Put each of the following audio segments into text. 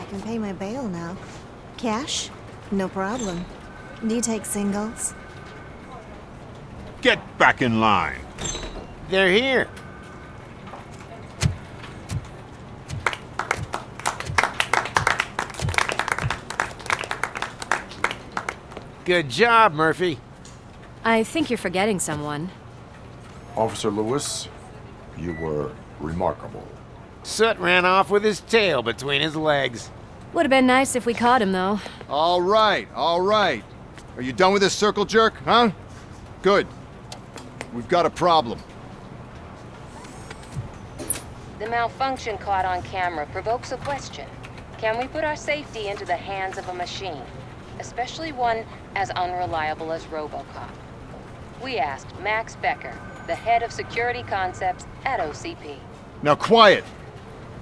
can pay my bail now. Cash? No problem. Do you take singles? Get back in line. They're here. Good job, Murphy. I think you're forgetting someone. Officer Lewis, you were remarkable. Soot ran off with his tail between his legs. Would have been nice if we caught him, though. All right, all right. Are you done with this circle jerk, huh? Good. We've got a problem. The malfunction caught on camera provokes a question. Can we put our safety into the hands of a machine? Especially one as unreliable as RoboCop. We asked Max Becker, the head of security concepts at OCP. Now quiet!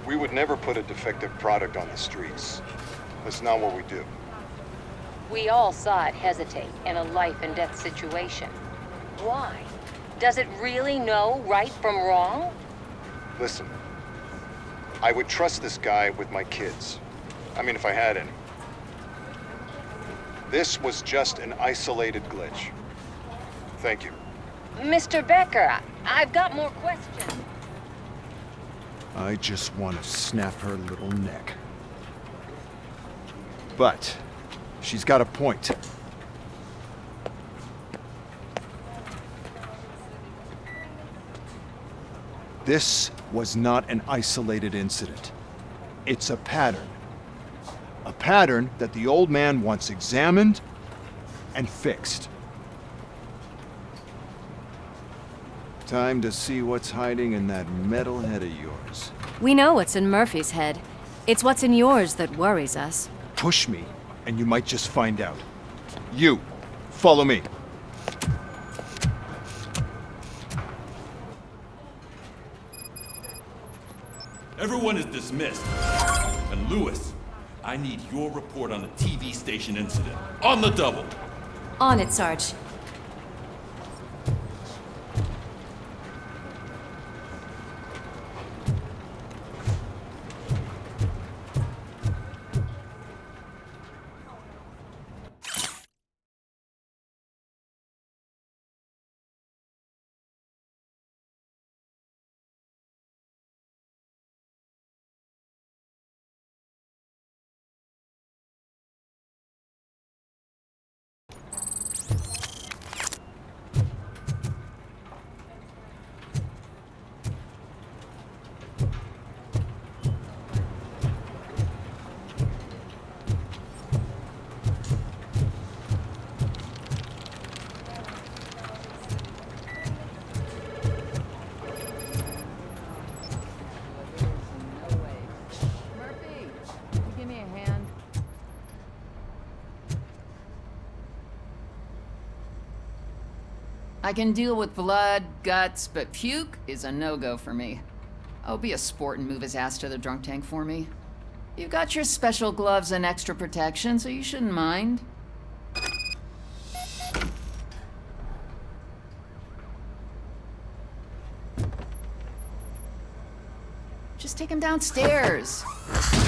We would never put a defective product on the streets. That's not what we do. We all saw it hesitate in a life and death situation. Why? Does it really know right from wrong? Listen, I would trust this guy with my kids. I mean, if I had any. This was just an isolated glitch. Thank you. Mr. Becker, I've got more questions. I just want to snap her little neck. But she's got a point. This was not an isolated incident. It's a pattern. A pattern that the old man wants examined and fixed. Time to see what's hiding in that metal head of yours. We know what's in Murphy's head. It's what's in yours that worries us. Push me, and you might just find out. You, follow me. Everyone is dismissed. And Lewis, I need your report on the TV station incident. On the double. On it, Sarge. I can deal with blood, guts, but puke is a no-go for me. Oh, be a sport and move his ass to the drunk tank for me. You got your special gloves and extra protection, so you shouldn't mind. Just take him downstairs.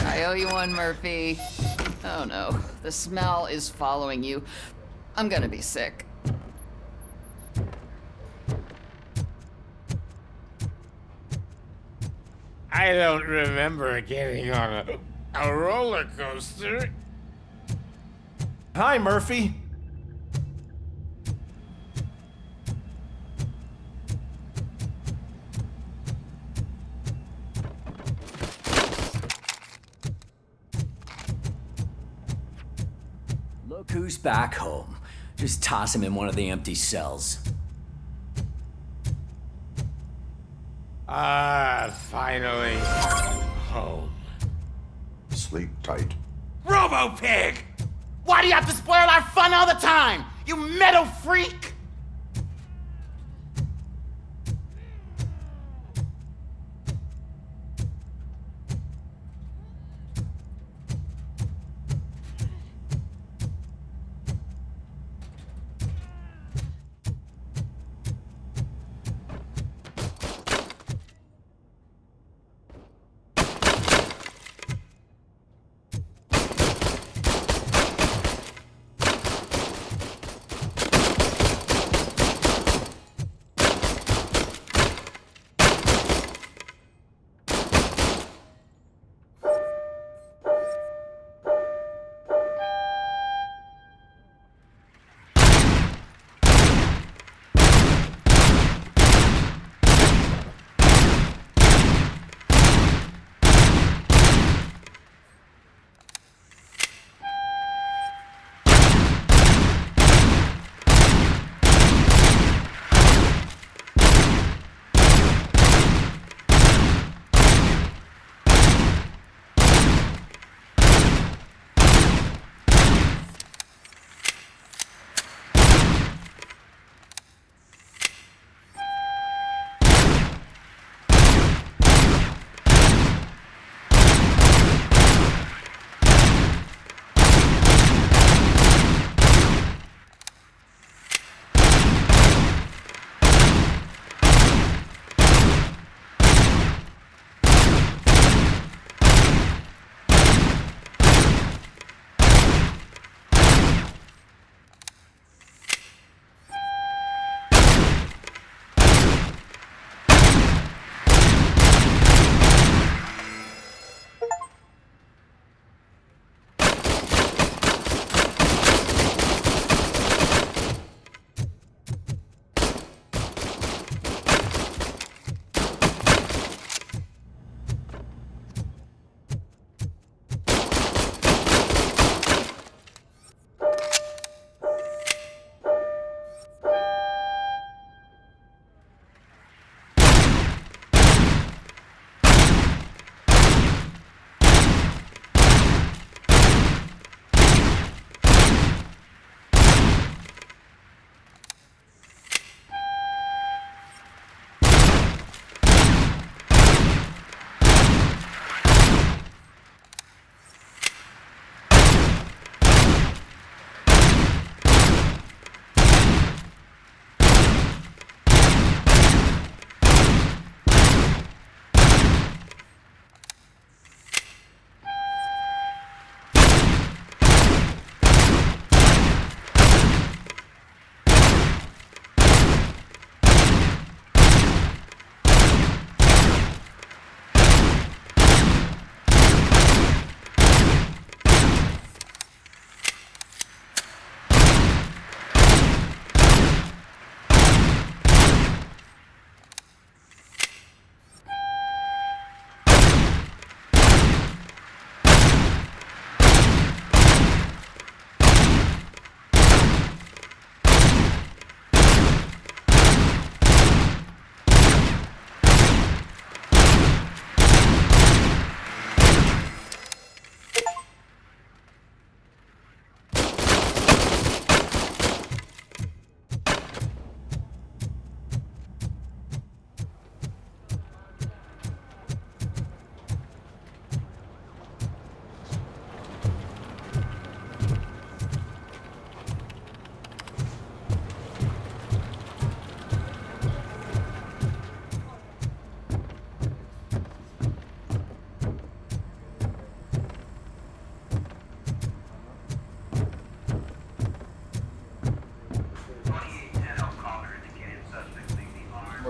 I owe you one, Murphy. Oh no, the smell is following you. I'm gonna be sick. I don't remember getting on a roller coaster. Hi, Murphy. Look who's back home. Just toss him in one of the empty cells. Finally. Home. Sleep tight. Robo-Pig! Why do you have to spoil our fun all the time? You metal freak!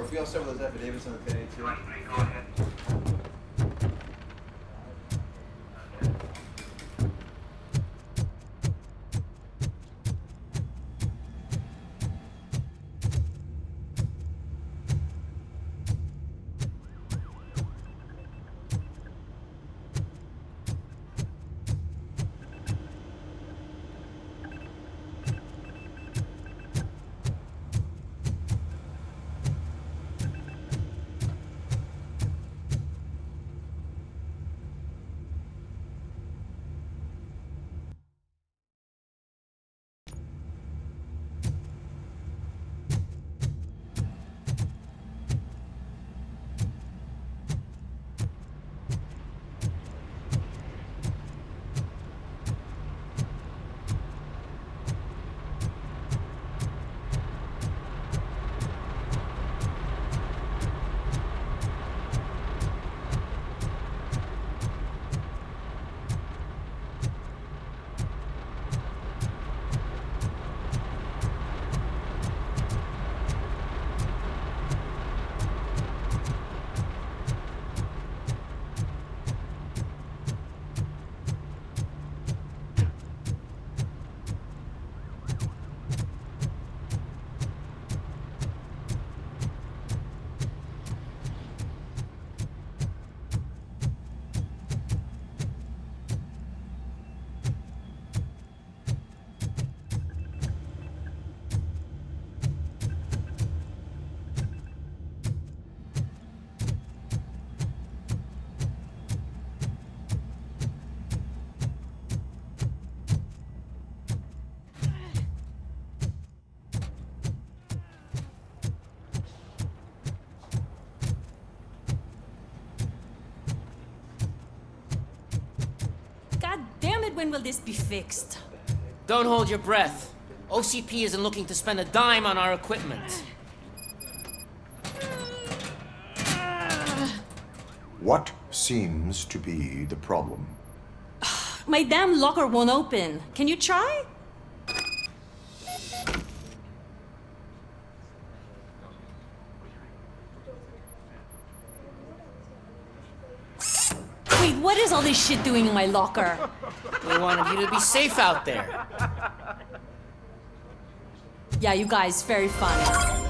if we all start with those affidavits on the pay, too. God damn it, when will this be fixed? Don't hold your breath. OCP isn't looking to spend a dime on our equipment. What seems to be the problem? My damn locker won't open. Can you try? Wait, what is all this shit doing in my locker? We wanted you to be safe out there. Yeah, you guys, very funny.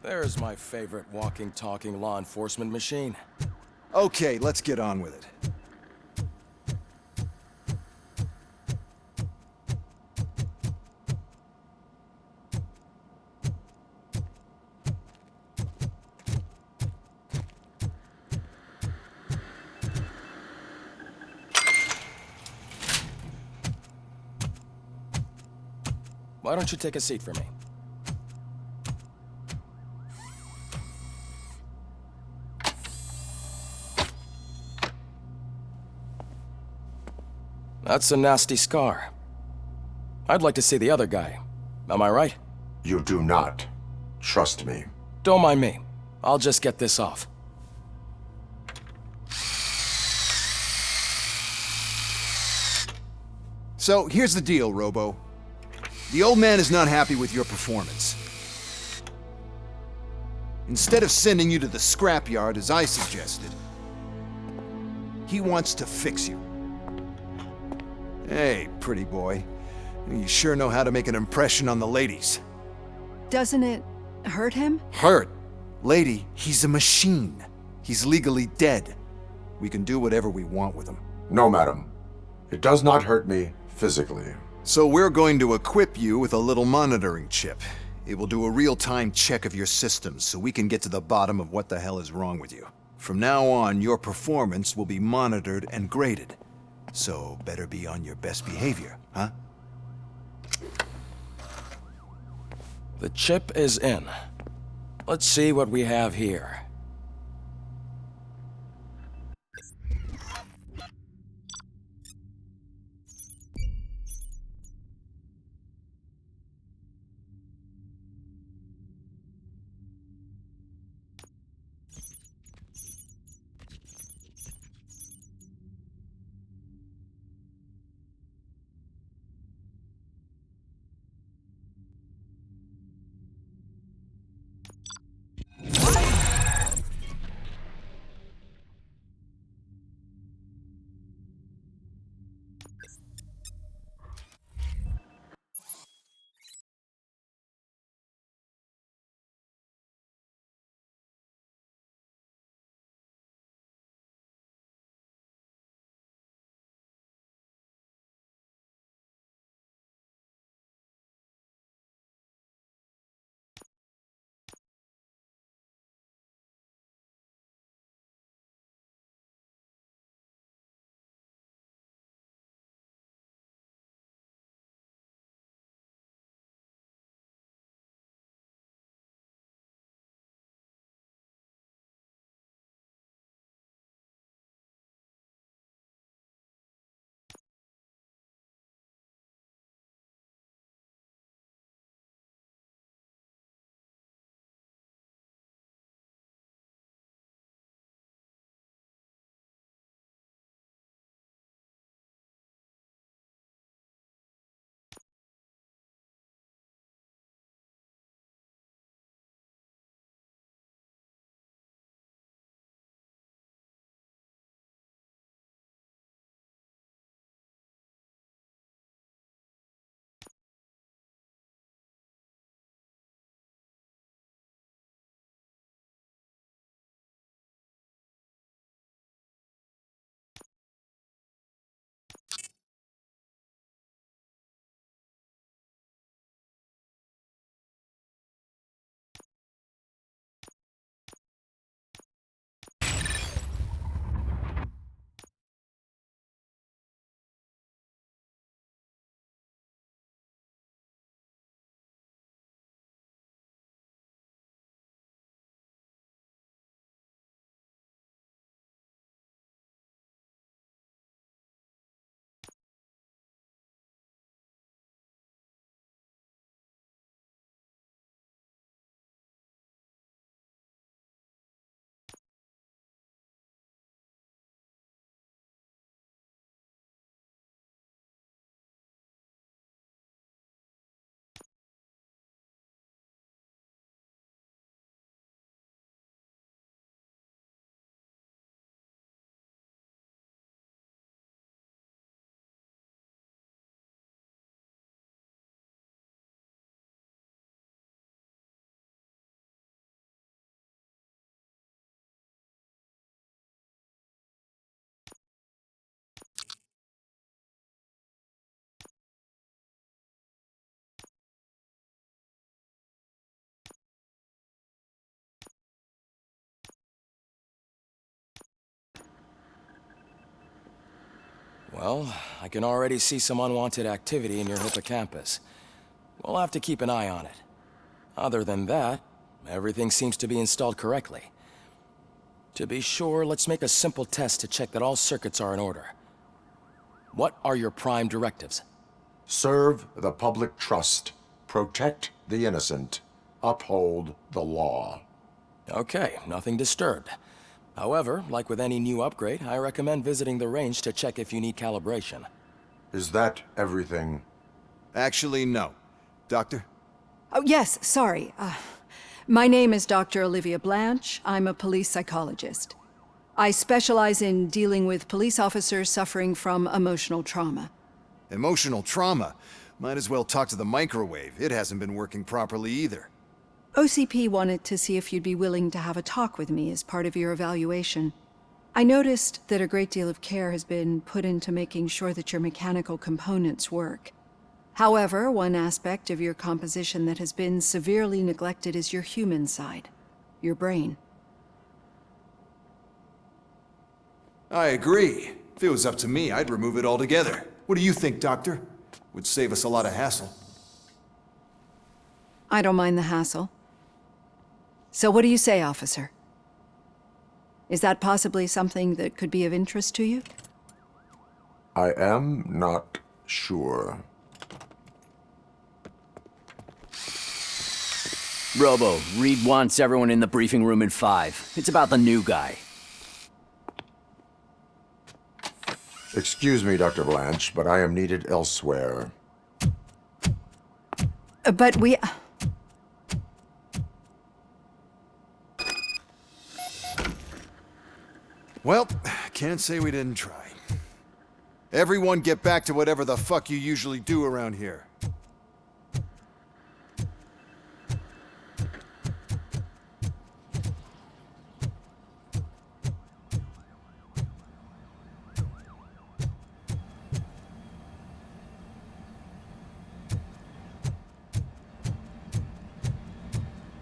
There's my favorite walking, talking law enforcement machine. Okay, let's get on with it. Why don't you take a seat for me? That's a nasty scar. I'd like to see the other guy. Am I right? You do not. Trust me. Don't mind me. I'll just get this off. So, here's the deal, Robo. The old man is not happy with your performance. Instead of sending you to the scrapyard as I suggested, he wants to fix you. Hey, pretty boy. You sure know how to make an impression on the ladies. Doesn't it hurt him? Hurt? Lady, he's a machine. He's legally dead. We can do whatever we want with him. No, madam. It does not hurt me physically. So we're going to equip you with a little monitoring chip. It will do a real-time check of your systems so we can get to the bottom of what the hell is wrong with you. From now on, your performance will be monitored and graded. So better be on your best behavior, huh? The chip is in. Let's see what we have here. Well, I can already see some unwanted activity in your hippocampus. We'll have to keep an eye on it. Other than that, everything seems to be installed correctly. To be sure, let's make a simple test to check that all circuits are in order. What are your prime directives? Serve the public trust. Protect the innocent. Uphold the law. Okay, nothing disturbed. However, like with any new upgrade, I recommend visiting the range to check if you need calibration. Is that everything? Actually, no. Doctor? Oh, yes, sorry. My name is Dr. Olivia Blanche. I'm a police psychologist. I specialize in dealing with police officers suffering from emotional trauma. Emotional trauma? Might as well talk to the microwave. It hasn't been working properly either. OCP wanted to see if you'd be willing to have a talk with me as part of your evaluation. I noticed that a great deal of care has been put into making sure that your mechanical components work. However, one aspect of your composition that has been severely neglected is your human side, your brain. I agree. If it was up to me, I'd remove it altogether. What do you think, Doctor? Would save us a lot of hassle. I don't mind the hassle. So what do you say, officer? Is that possibly something that could be of interest to you? I am not sure. Robo, Reed wants everyone in the briefing room in 5. It's about the new guy. Excuse me, Dr. Blanche, but I am needed elsewhere. But we... Well, can't say we didn't try. Everyone get back to whatever the fuck you usually do around here.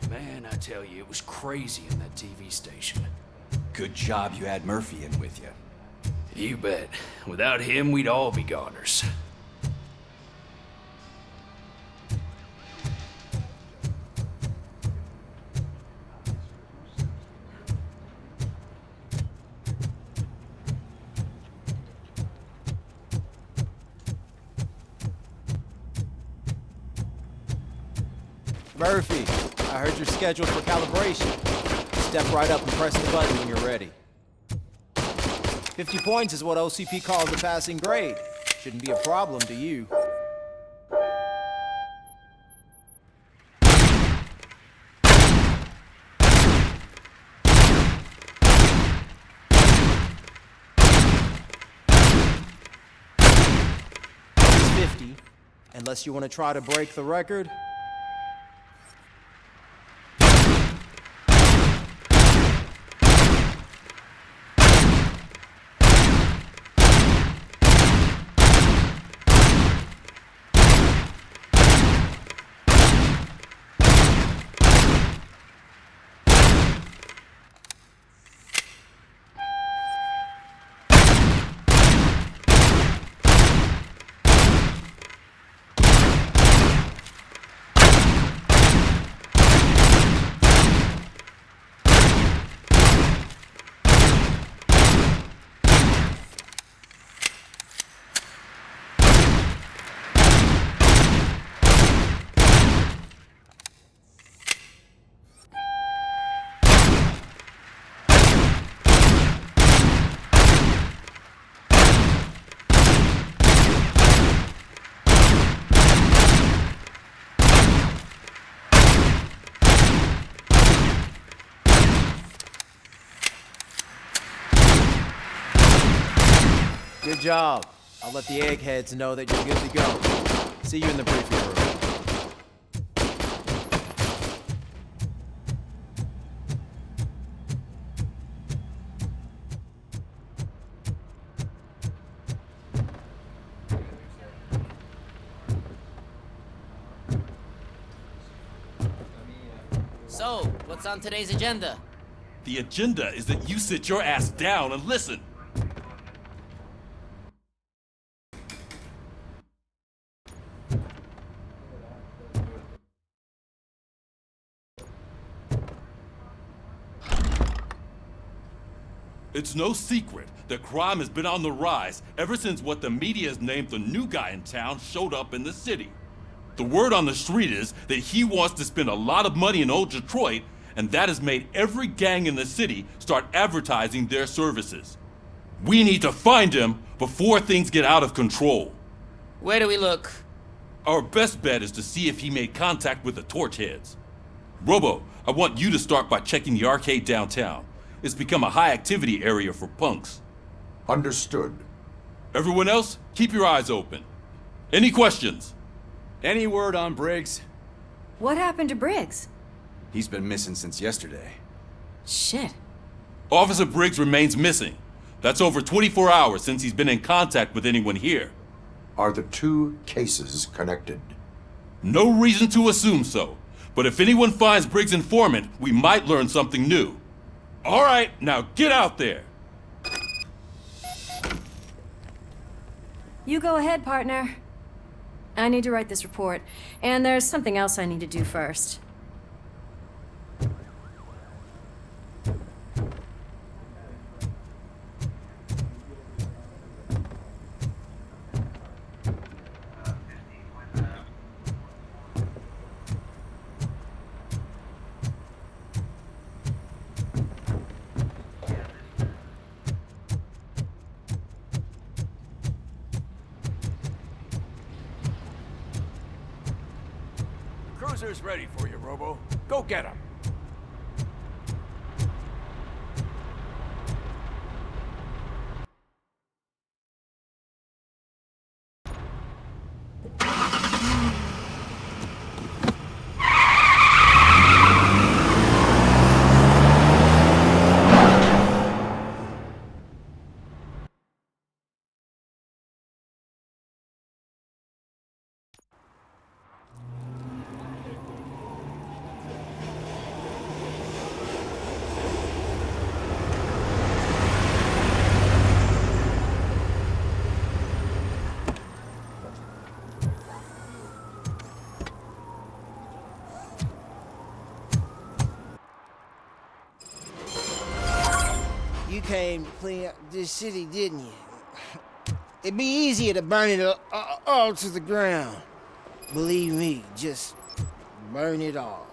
Man, I tell you, it was crazy in that TV station. Good job you had Murphy in with you. You bet. Without him, we'd all be goners. Murphy, I heard you're scheduled for calibration. Step right up and press the button when you're ready. 50 points is what OCP calls a passing grade. Shouldn't be a problem to you. It's 50, unless you want to try to break the record. Good job. I'll let the eggheads know that you're good to go. See you in the briefing room. So, what's on today's agenda? The agenda is that you sit your ass down and listen. It's no secret that crime has been on the rise ever since what the media has named the new guy in town showed up in the city. The word on the street is that he wants to spend a lot of money in old Detroit, and that has made every gang in the city start advertising their services. We need to find him before things get out of control. Where do we look? Our best bet is to see if he made contact with the Torchheads. Robo, I want you to start by checking the arcade downtown. It's become a high-activity area for punks. Understood. Everyone else, keep your eyes open. Any questions? Any word on Briggs? What happened to Briggs? He's been missing since yesterday. Shit. Officer Briggs remains missing. That's over 24 hours since he's been in contact with anyone here. Are the two cases connected? No reason to assume so. But if anyone finds Briggs' informant, we might learn something new. All right, now get out there. You go ahead, partner. I need to write this report, and there's something else I need to do first. Cruiser's ready for you, Robo. Go get him. You came to clean up this city, didn't you? It'd be easier to burn it all to the ground. Believe me, just burn it all.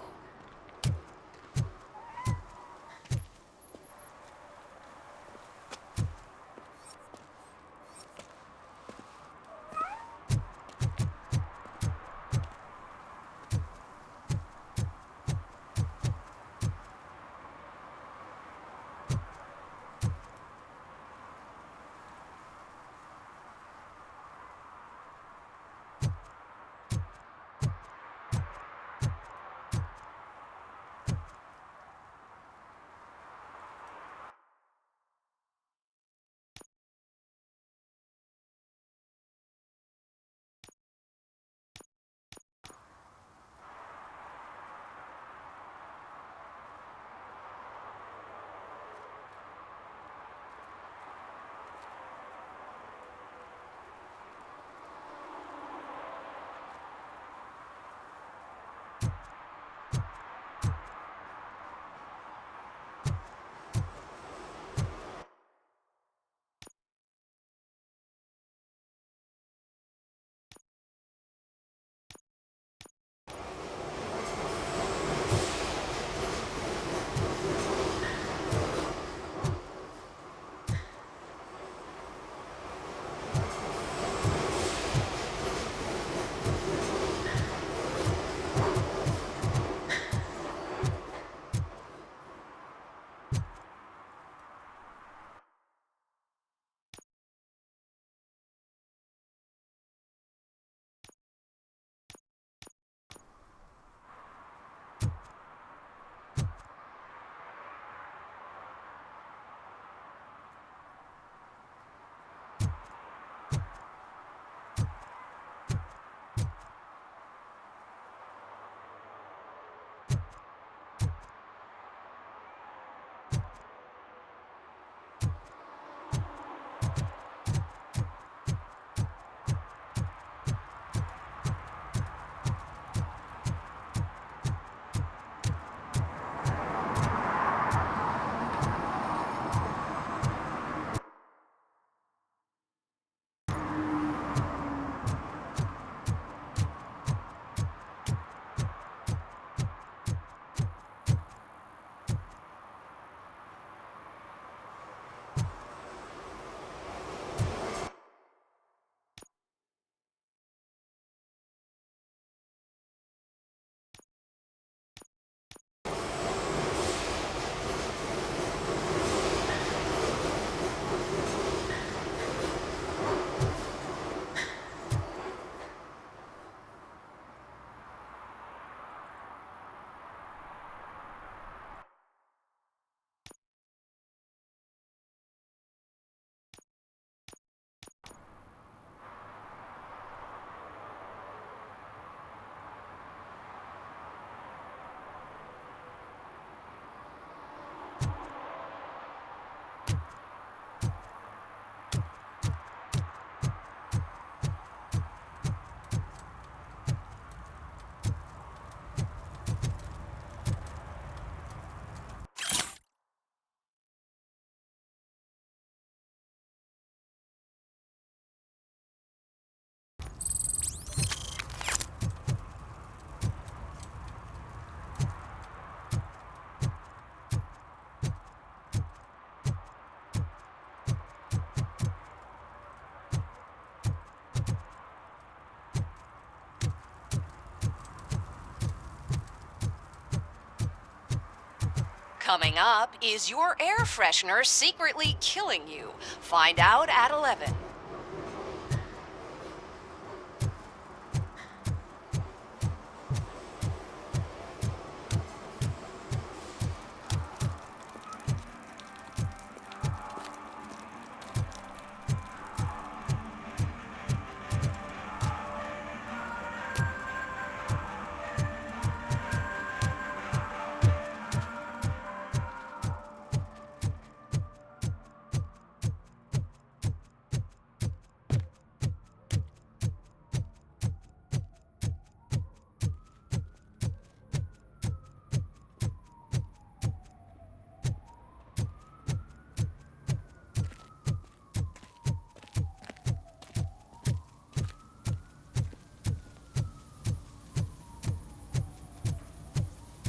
Coming up, is your air freshener secretly killing you? Find out at 11.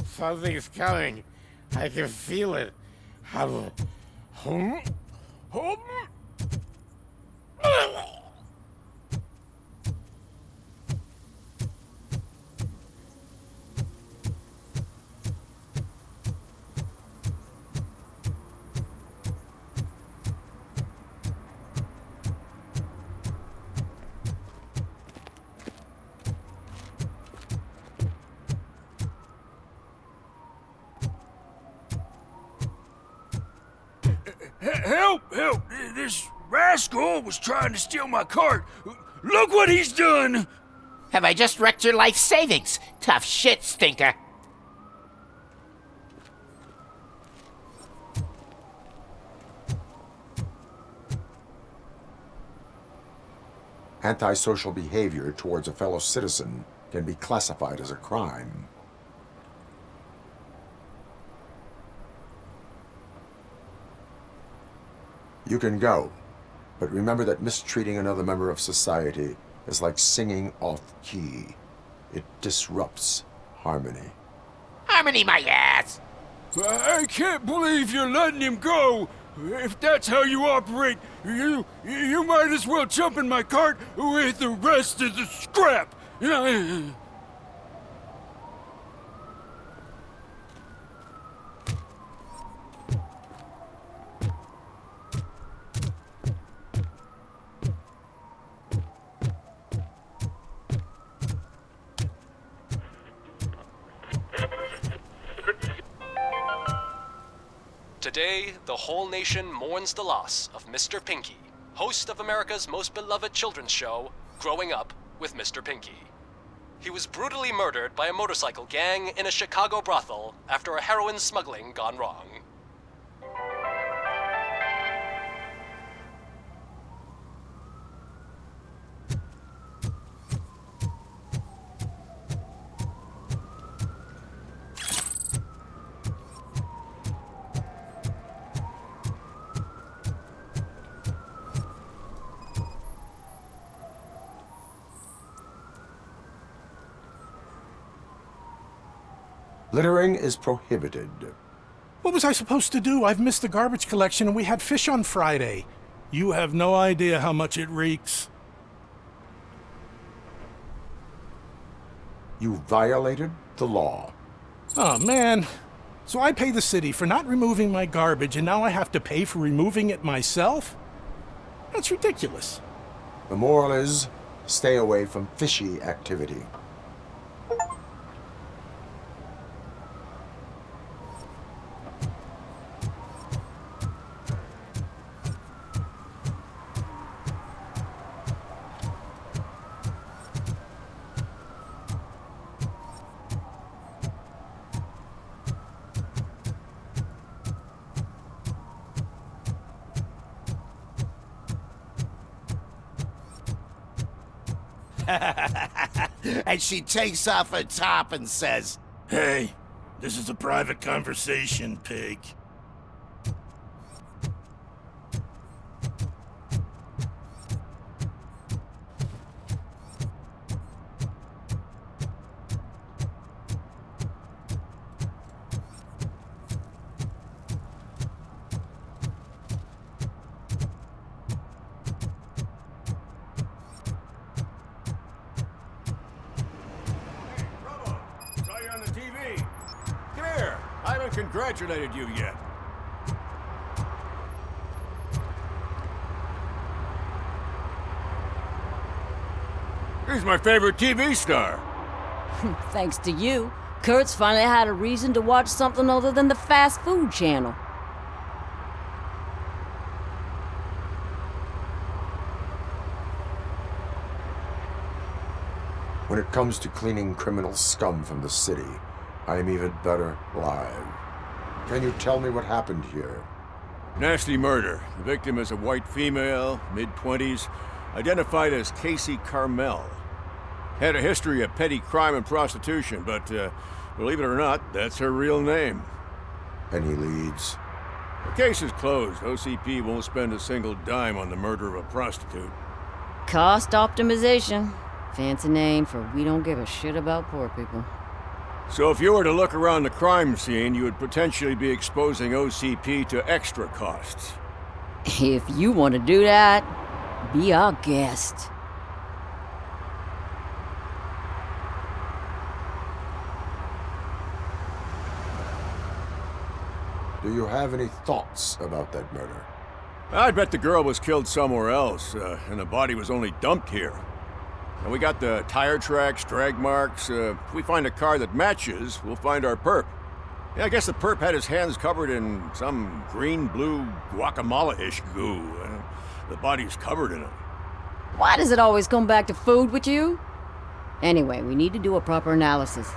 Something's coming. I can feel it. Help! Help! This rascal was trying to steal my cart. Look what he's done! Have I just wrecked your life savings? Tough shit, stinker. Antisocial behavior towards a fellow citizen can be classified as a crime. You can go, but remember that mistreating another member of society is like singing off key. It disrupts harmony. Harmony my ass! I can't believe you're letting him go! If that's how you operate, you might as well jump in my cart with the rest of the scrap! Today, the whole nation mourns the loss of Mr. Pinky, host of America's most beloved children's show, Growing Up with Mr. Pinky. He was brutally murdered by a motorcycle gang in a Chicago brothel after a heroin smuggling gone wrong. Littering is prohibited. What was I supposed to do? I've missed the garbage collection and we had fish on Friday. You have no idea how much it reeks. You violated the law. Oh, man. So I pay the city for not removing my garbage and now I have to pay for removing it myself? That's ridiculous. The moral is, stay away from fishy activity. And she takes off her top and says, Hey, this is a private conversation, pig. congratulated you yet. He's my favorite TV star. Thanks to you, Kurt's finally had a reason to watch something other than the fast food channel. When it comes to cleaning criminal scum from the city, I am even better live. Can you tell me what happened here? Nasty murder. The victim is a white female, mid-20s, identified as Casey Carmel. Had a history of petty crime and prostitution, but believe it or not, that's her real name. Any leads? The case is closed. OCP won't spend a single dime on the murder of a prostitute. Cost optimization. Fancy name for we don't give a shit about poor people. So if you were to look around the crime scene, you would potentially be exposing OCP to extra costs. If you want to do that, be our guest. Do you have any thoughts about that murder? I'd bet the girl was killed somewhere else, and the body was only dumped here. And we got the tire tracks, drag marks. If we find a car that matches, we'll find our perp. Yeah, I guess the perp had his hands covered in some green-blue guacamole-ish goo. The body's covered in it. Why does it always come back to food with you? Anyway, we need to do a proper analysis.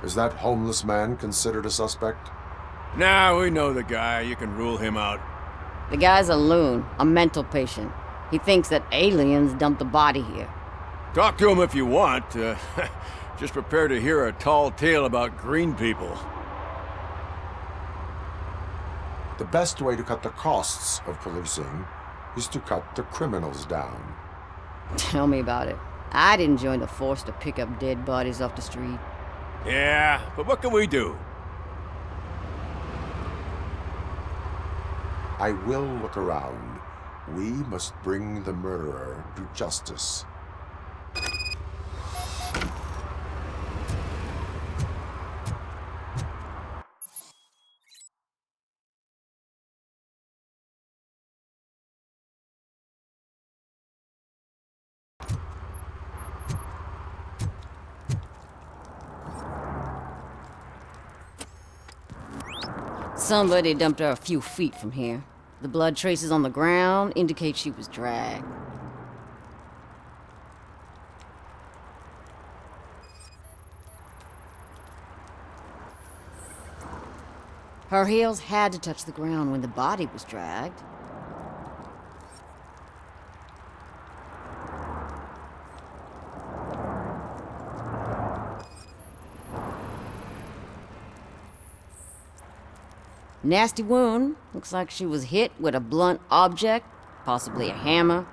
Is that homeless man considered a suspect? Nah, we know the guy. You can rule him out. The guy's a loon, a mental patient. He thinks that aliens dumped the body here. Talk to him if you want. Just prepare to hear a tall tale about green people. The best way to cut the costs of policing is to cut the criminals down. Tell me about it. I didn't join the force to pick up dead bodies off the street. Yeah, but what can we do? I will look around. We must bring the murderer to justice. Somebody dumped her a few feet from here. The blood traces on the ground indicate she was dragged. Her heels had to touch the ground when the body was dragged. Nasty wound. Looks like she was hit with a blunt object, possibly a hammer.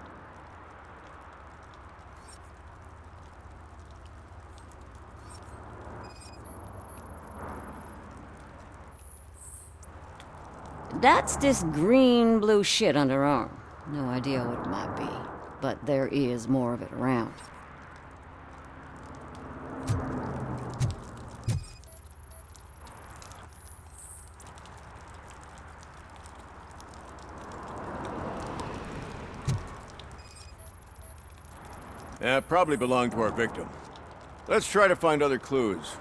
That's this green-blue shit under her arm. No idea what it might be, but there is more of it around. Probably belonged to our victim. Let's try to find other clues.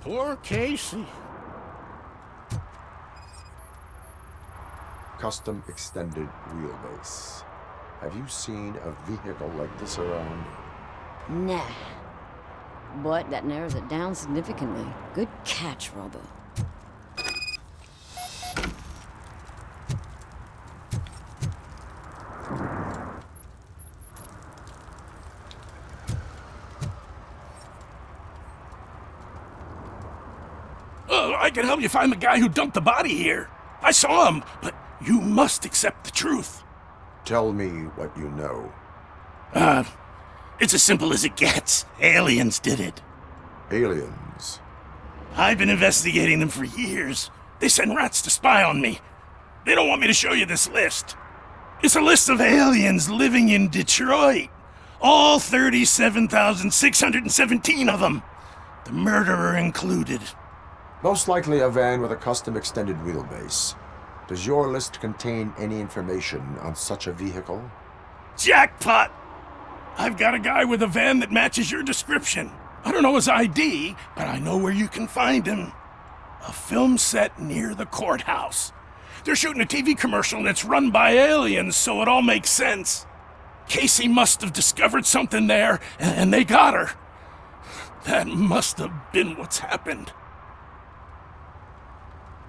Poor Casey. Custom extended wheelbase. Have you seen a vehicle like this around? Nah. But that narrows it down significantly. Good catch, Robo. I can help you find the guy who dumped the body here. I saw him, but you must accept the truth. Tell me what you know. It's as simple as it gets. Aliens did it. Aliens? I've been investigating them for years. They send rats to spy on me. They don't want me to show you this list. It's a list of aliens living in Detroit. All 37,617 of them. The murderer included. Most likely a van with a custom extended wheelbase. Does your list contain any information on such a vehicle? Jackpot! I've got a guy with a van that matches your description. I don't know his ID, but I know where you can find him. A film set near the courthouse. They're shooting a TV commercial and it's run by aliens, so it all makes sense. Casey must have discovered something there, and they got her. That must have been what's happened.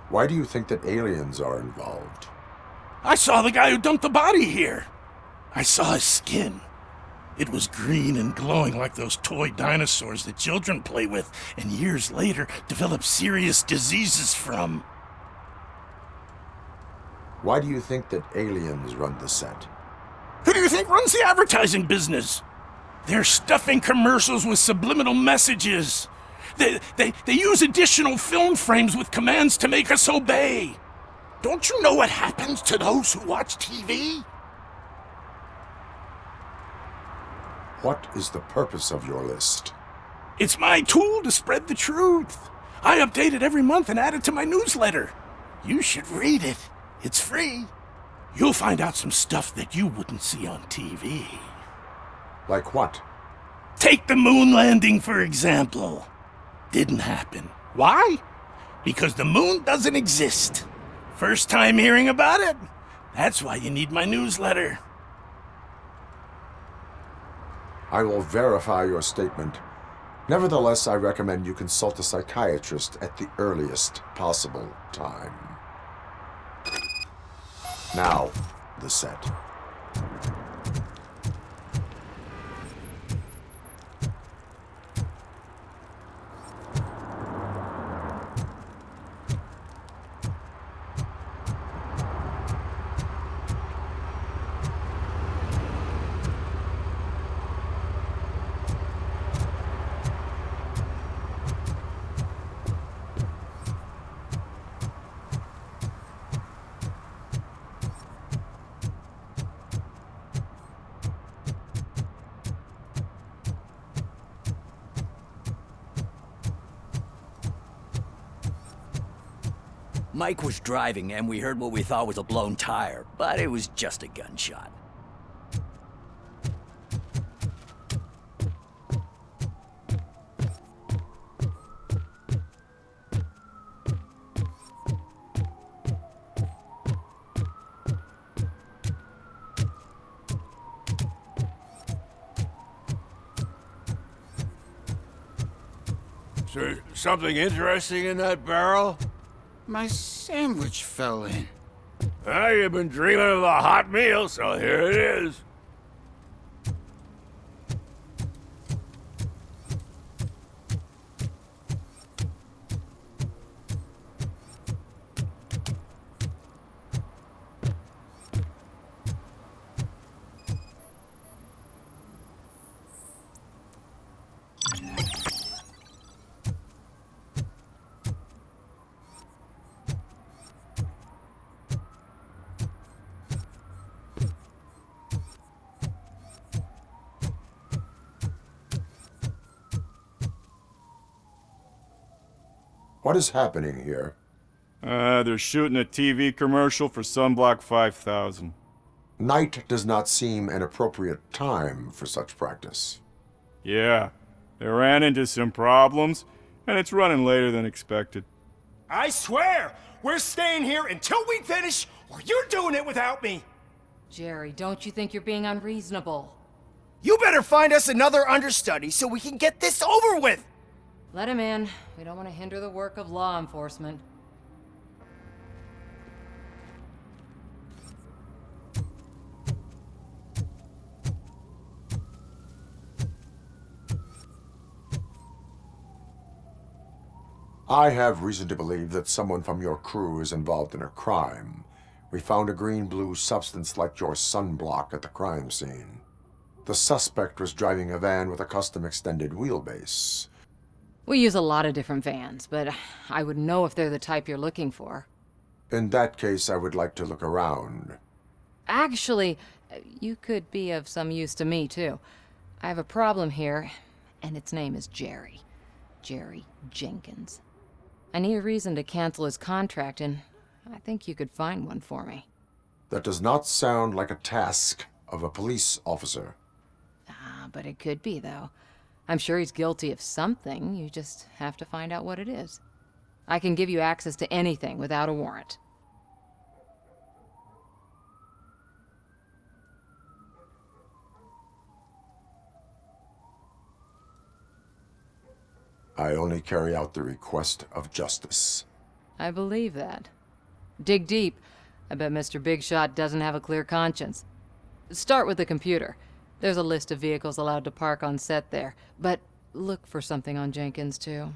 Why do you think that aliens are involved? I saw the guy who dumped the body here. I saw his skin. It was green and glowing like those toy dinosaurs that children play with and years later develop serious diseases from. Why do you think that aliens run the set? Who do you think runs the advertising business? They're stuffing commercials with subliminal messages. They use additional film frames with commands to make us obey. Don't you know what happens to those who watch TV? What is the purpose of your list? It's my tool to spread the truth. I update it every month and add it to my newsletter. You should read it. It's free. You'll find out some stuff that you wouldn't see on TV. Like what? Take the moon landing, for example. Didn't happen. Why? Because the moon doesn't exist. First time hearing about it? That's why you need my newsletter. I will verify your statement. Nevertheless, I recommend you consult a psychiatrist at the earliest possible time. Now, the set. Mike was driving and we heard what we thought was a blown tire, but it was just a gunshot. Is there something interesting in that barrel? My sandwich fell in. Ah, you've been dreaming of a hot meal, so here it is. What is happening here? They're shooting a TV commercial for Sunblock 5000. Night does not seem an appropriate time for such practice. Yeah, they ran into some problems, and it's running later than expected. I swear, we're staying here until we finish, or you're doing it without me! Jerry, don't you think you're being unreasonable? You better find us another understudy so we can get this over with! Let him in. We don't want to hinder the work of law enforcement. I have reason to believe that someone from your crew is involved in a crime. We found a green-blue substance like your sunblock at the crime scene. The suspect was driving a van with a custom extended wheelbase. We use a lot of different vans, but I wouldn't know if they're the type you're looking for. In that case, I would like to look around. Actually, you could be of some use to me, too. I have a problem here, and its name is Jerry. Jerry Jenkins. I need a reason to cancel his contract, and I think you could find one for me. That does not sound like a task of a police officer. But it could be, though. I'm sure he's guilty of something. You just have to find out what it is. I can give you access to anything without a warrant. I only carry out the request of justice. I believe that. Dig deep. I bet Mr. Big Shot doesn't have a clear conscience. Start with the computer. There's a list of vehicles allowed to park on set there, but look for something on Jenkins, too.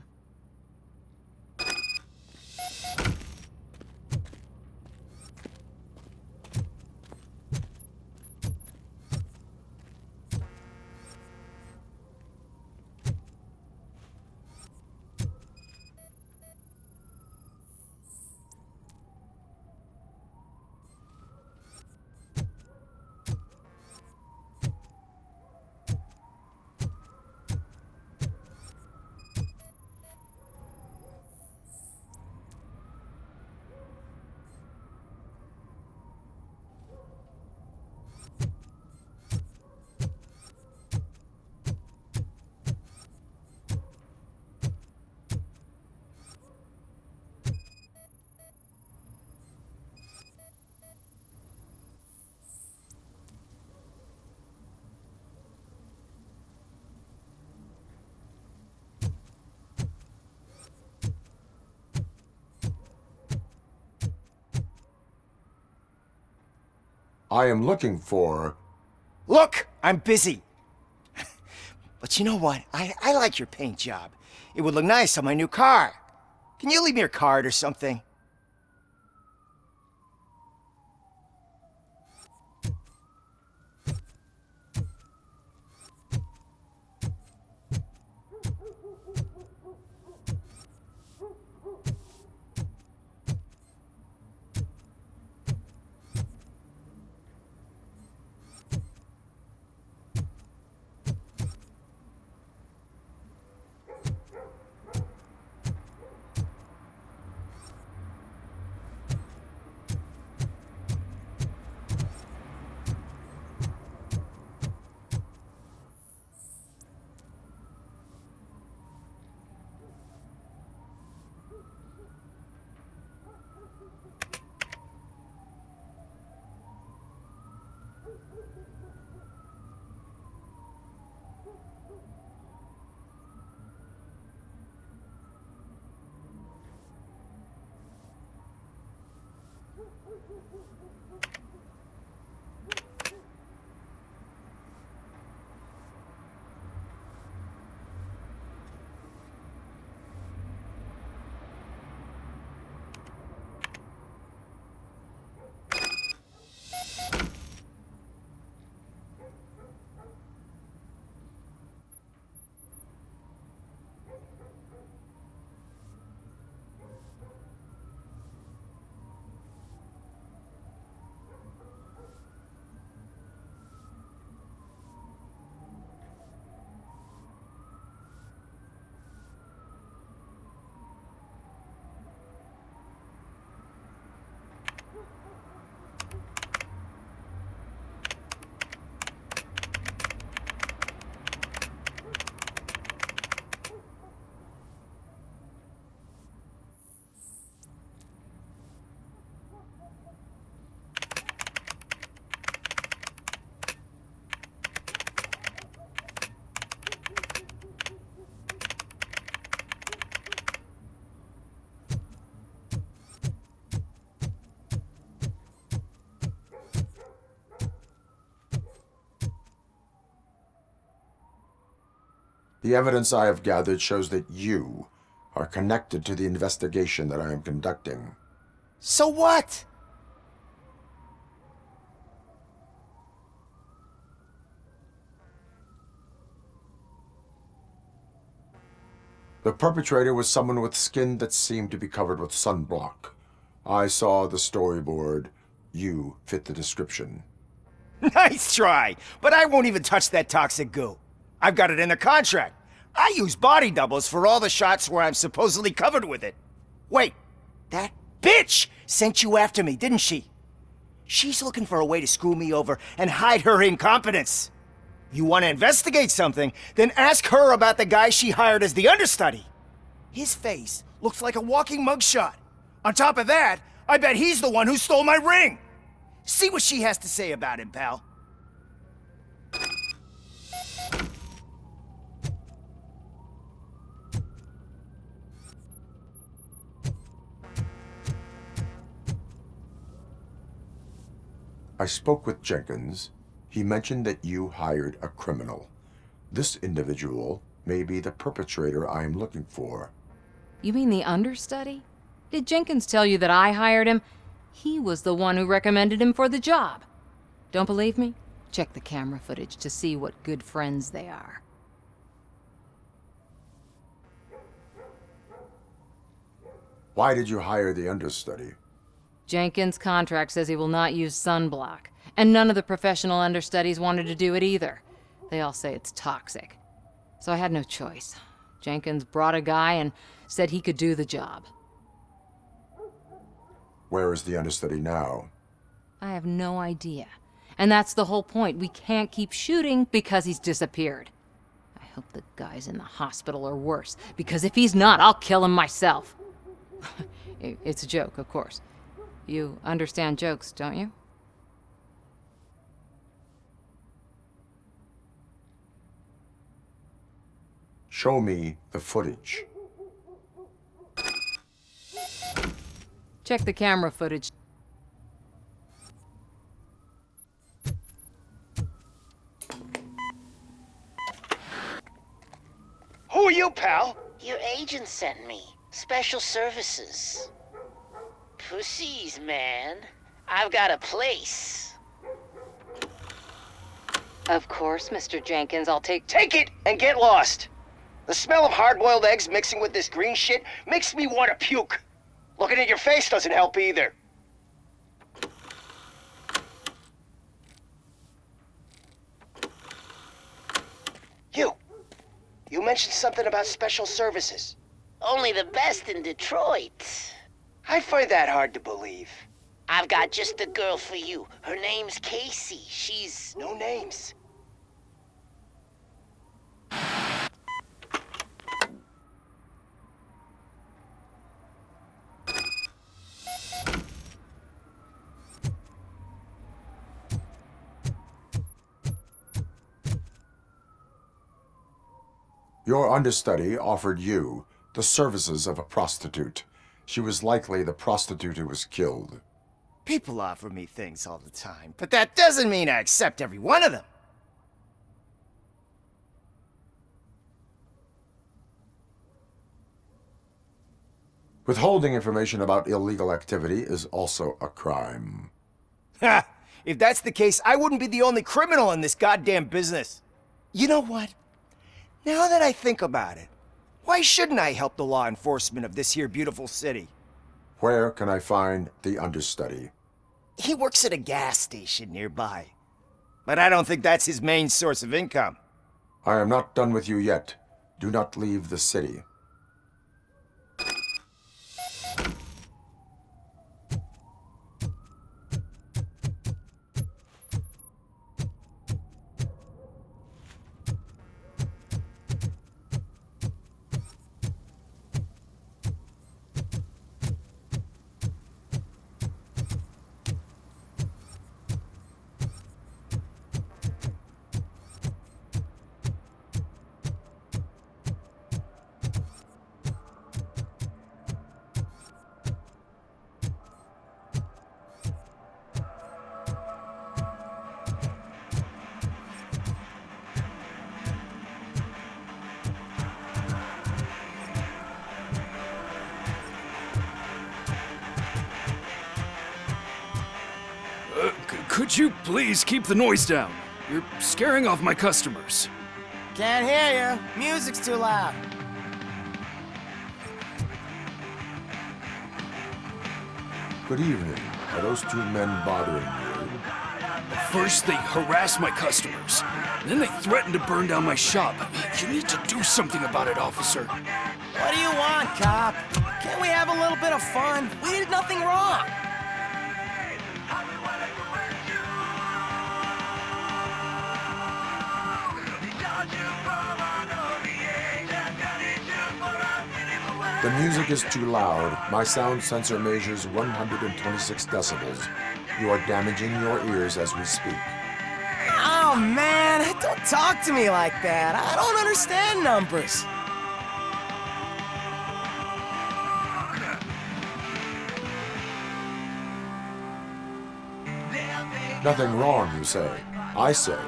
I am looking for... Look, I'm busy. But you know what? I like your paint job. It would look nice on my new car. Can you leave me your card or something? The evidence I have gathered shows that you, are connected to the investigation that I am conducting. So what? The perpetrator was someone with skin that seemed to be covered with sunblock. I saw the storyboard. You fit the description. Nice try, but I won't even touch that toxic goo. I've got it in the contract. I use body doubles for all the shots where I'm supposedly covered with it. Wait, that bitch sent you after me, didn't she? She's looking for a way to screw me over and hide her incompetence. You want to investigate something, then ask her about the guy she hired as the understudy. His face looks like a walking mugshot. On top of that, I bet he's the one who stole my ring. See what she has to say about him, pal. I spoke with Jenkins. He mentioned that you hired a criminal. This individual may be the perpetrator I am looking for. You mean the understudy? Did Jenkins tell you that I hired him? He was the one who recommended him for the job. Don't believe me? Check the camera footage to see what good friends they are. Why did you hire the understudy? Jenkins' contract says he will not use sunblock, and none of the professional understudies wanted to do it either. They all say it's toxic. So I had no choice. Jenkins brought a guy and said he could do the job. Where is the understudy now? I have no idea. And that's the whole point. We can't keep shooting because he's disappeared. I hope the guy's in the hospital or worse, because if he's not, I'll kill him myself. It's a joke, of course. You understand jokes, don't you? Show me the footage. Check the camera footage. Who are you, pal? Your agent sent me. Special services. Pussies, man. I've got a place. Of course, Mr. Jenkins, I'll take Take it and get lost. The smell of hard-boiled eggs mixing with this green shit makes me want to puke. Looking at your face doesn't help either. You mentioned something about special services. Only the best in Detroit. I find that hard to believe. I've got just the girl for you. Her name's Casey. She's... No names. Your understudy offered you the services of a prostitute. She was likely the prostitute who was killed. People offer me things all the time, but that doesn't mean I accept every one of them. Withholding information about illegal activity is also a crime. Ha! If that's the case, I wouldn't be the only criminal in this goddamn business. You know what? Now that I think about it, why shouldn't I help the law enforcement of this here beautiful city? Where can I find the understudy? He works at a gas station nearby. But I don't think that's his main source of income. I am not done with you yet. Do not leave the city. Would you please keep the noise down? You're scaring off my customers. Can't hear you. Music's too loud. Good evening. Are those two men bothering you? First, they harass my customers. Then they threaten to burn down my shop. You need to do something about it, officer. What do you want, cop? Can't we have a little bit of fun? We did nothing wrong. The music is too loud. My sound sensor measures 126 decibels. You are damaging your ears as we speak. Oh, man, don't talk to me like that. I don't understand numbers. Nothing wrong, you say. I say,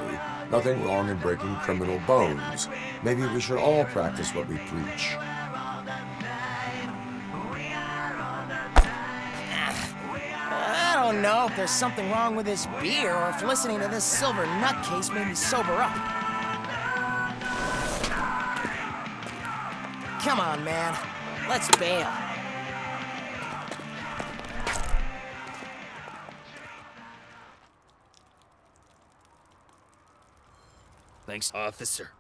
nothing wrong in breaking criminal bones. Maybe we should all practice what we preach. I don't know if there's something wrong with this beer or if listening to this silver nutcase made me sober up. Come on, man. Let's bail. Thanks, officer.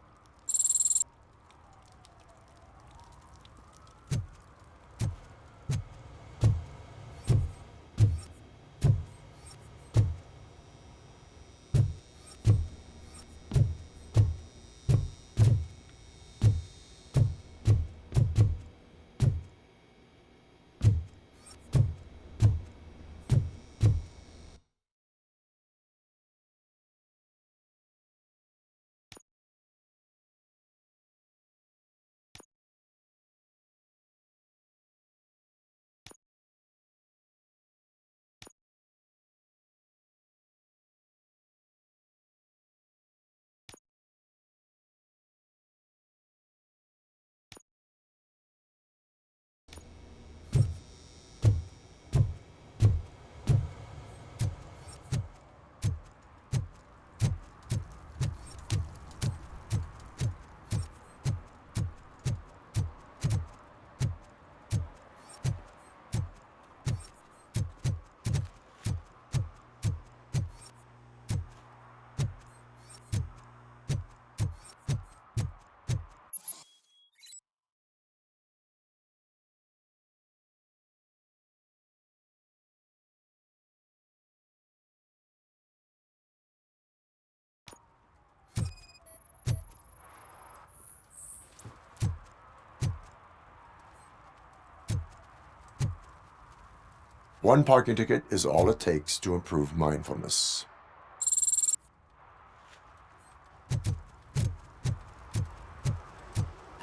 One parking ticket is all it takes to improve mindfulness.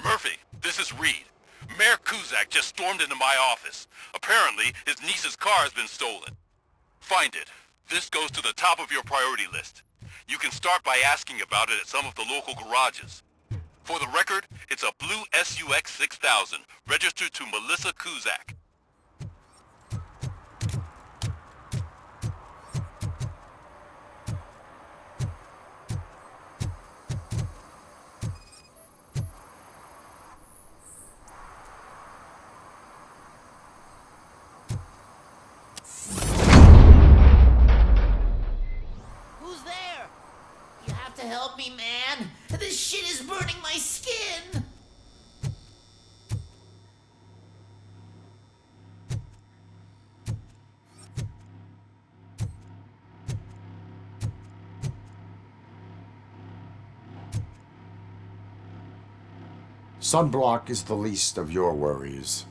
Murphy, this is Reed. Mayor Kuzak just stormed into my office. Apparently, his niece's car has been stolen. Find it. This goes to the top of your priority list. You can start by asking about it at some of the local garages. For the record, it's a blue SUX 6000, registered to Melissa Kuzak. Who's there? You have to help me, man. This shit is burning my skin. Sunblock is the least of your worries.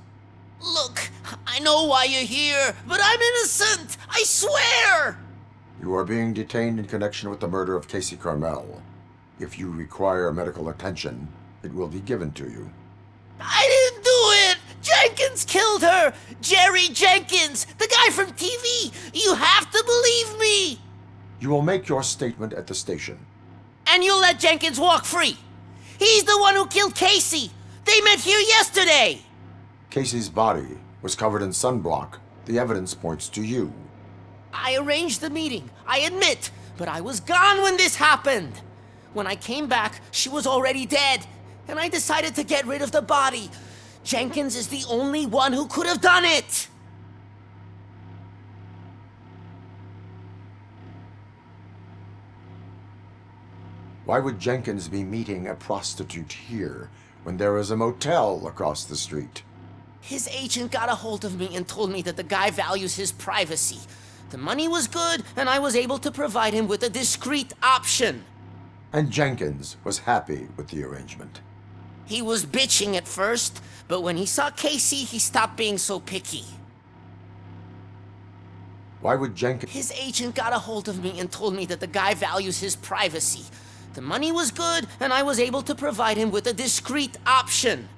Look, I know why you're here, but I'm innocent. I swear. You are being detained in connection with the murder of Casey Carmel. If you require medical attention, it will be given to you. I didn't do it. Jenkins killed her. Jerry Jenkins, the guy from TV. You have to believe me. You will make your statement at the station. And you'll let Jenkins walk free. He's the one who killed Casey. They met here yesterday. Casey's body was covered in sunblock. The evidence points to you. I arranged the meeting, I admit, but I was gone when this happened. When I came back, she was already dead, and I decided to get rid of the body. Jenkins is the only one who could have done it! Why would Jenkins be meeting a prostitute here when there is a motel across the street? His agent got a hold of me and told me that the guy values his privacy. The money was good, and I was able to provide him with a discreet option. And Jenkins was happy with the arrangement. He was bitching at first, but when he saw Casey, he stopped being so picky. Why would Jenkins... His agent got a hold of me and told me that the guy values his privacy. The money was good, and I was able to provide him with a discreet option.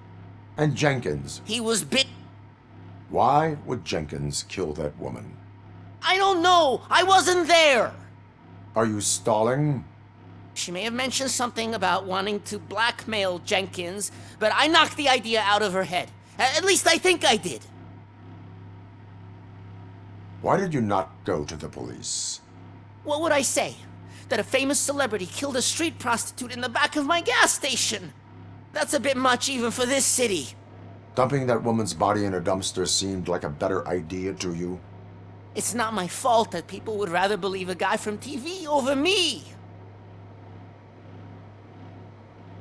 And Jenkins... He was Why would Jenkins kill that woman? I don't know! I wasn't there! Are you stalling? She may have mentioned something about wanting to blackmail Jenkins, but I knocked the idea out of her head. At least I think I did. Why did you not go to the police? What would I say? That a famous celebrity killed a street prostitute in the back of my gas station? That's a bit much even for this city. Dumping that woman's body in a dumpster seemed like a better idea to you? It's not my fault that people would rather believe a guy from TV over me.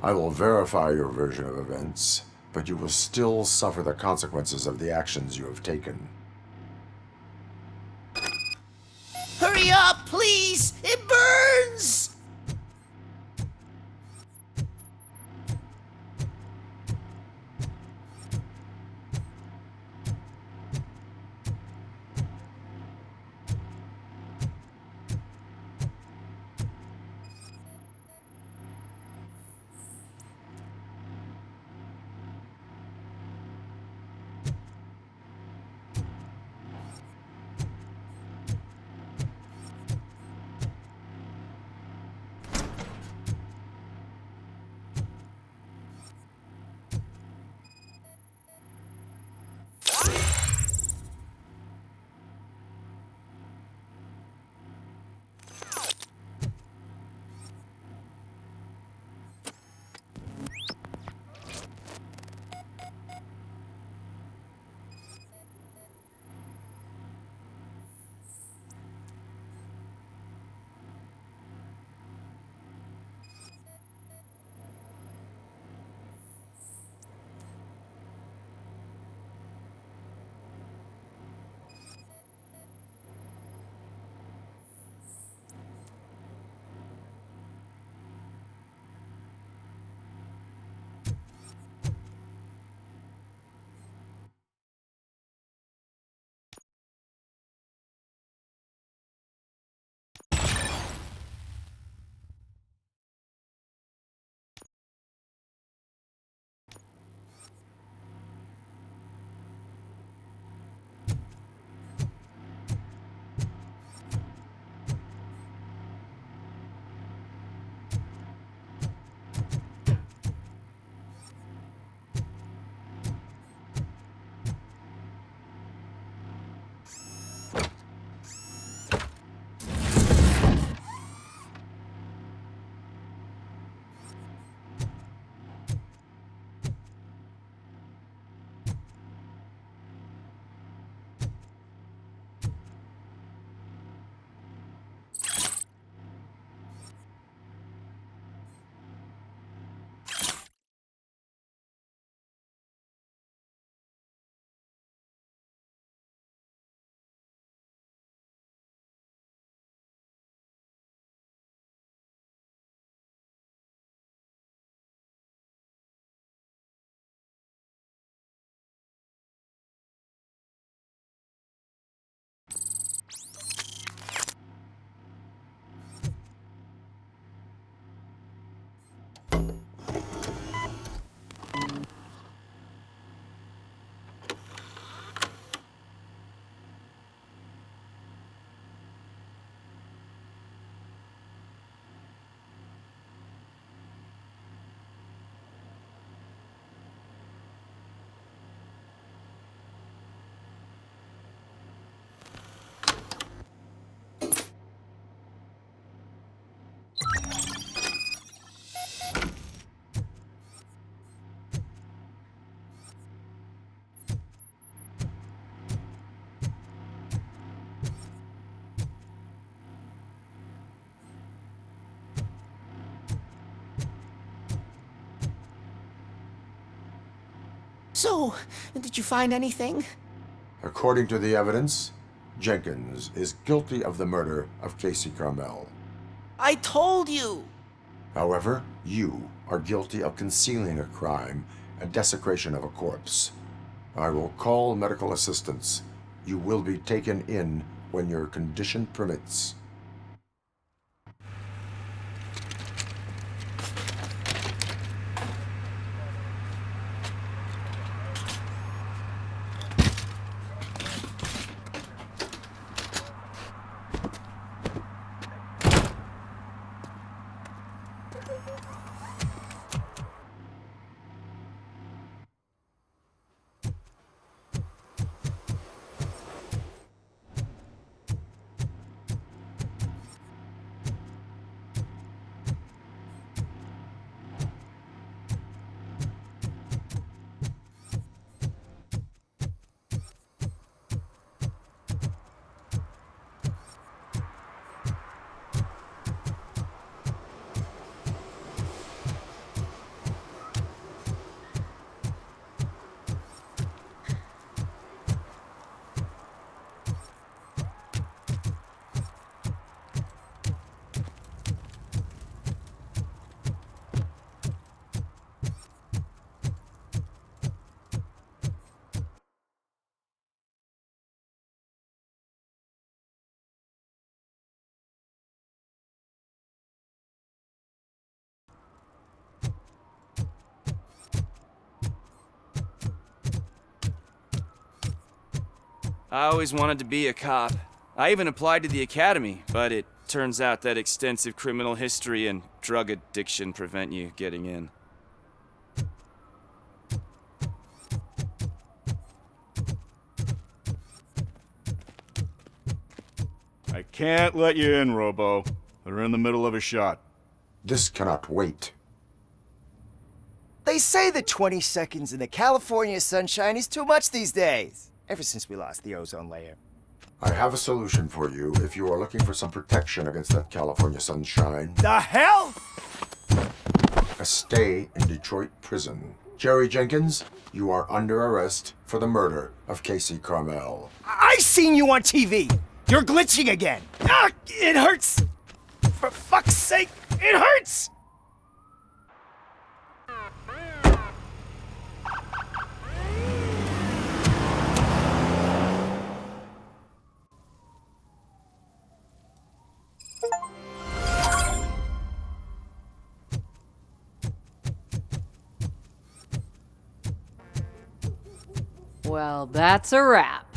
I will verify your version of events, but you will still suffer the consequences of the actions you have taken. Hurry up, please! It burns! So, did you find anything? According to the evidence, Jenkins is guilty of the murder of Casey Carmel. I told you! However, you are guilty of concealing a crime and desecration of a corpse. I will call medical assistance. You will be taken in when your condition permits. I always wanted to be a cop. I even applied to the academy, but it turns out that extensive criminal history and drug addiction prevent you getting in. I can't let you in, Robo. They're in the middle of a shot. This cannot wait. They say that 20 seconds in the California sunshine is too much these days. Ever since we lost the ozone layer. I have a solution for you if you are looking for some protection against that California sunshine. The hell? A stay in Detroit prison. Jerry Jenkins, you are under arrest for the murder of Casey Carmel. I seen you on TV. You're glitching again. Ah, it hurts. For fuck's sake, it hurts. Well, that's a wrap.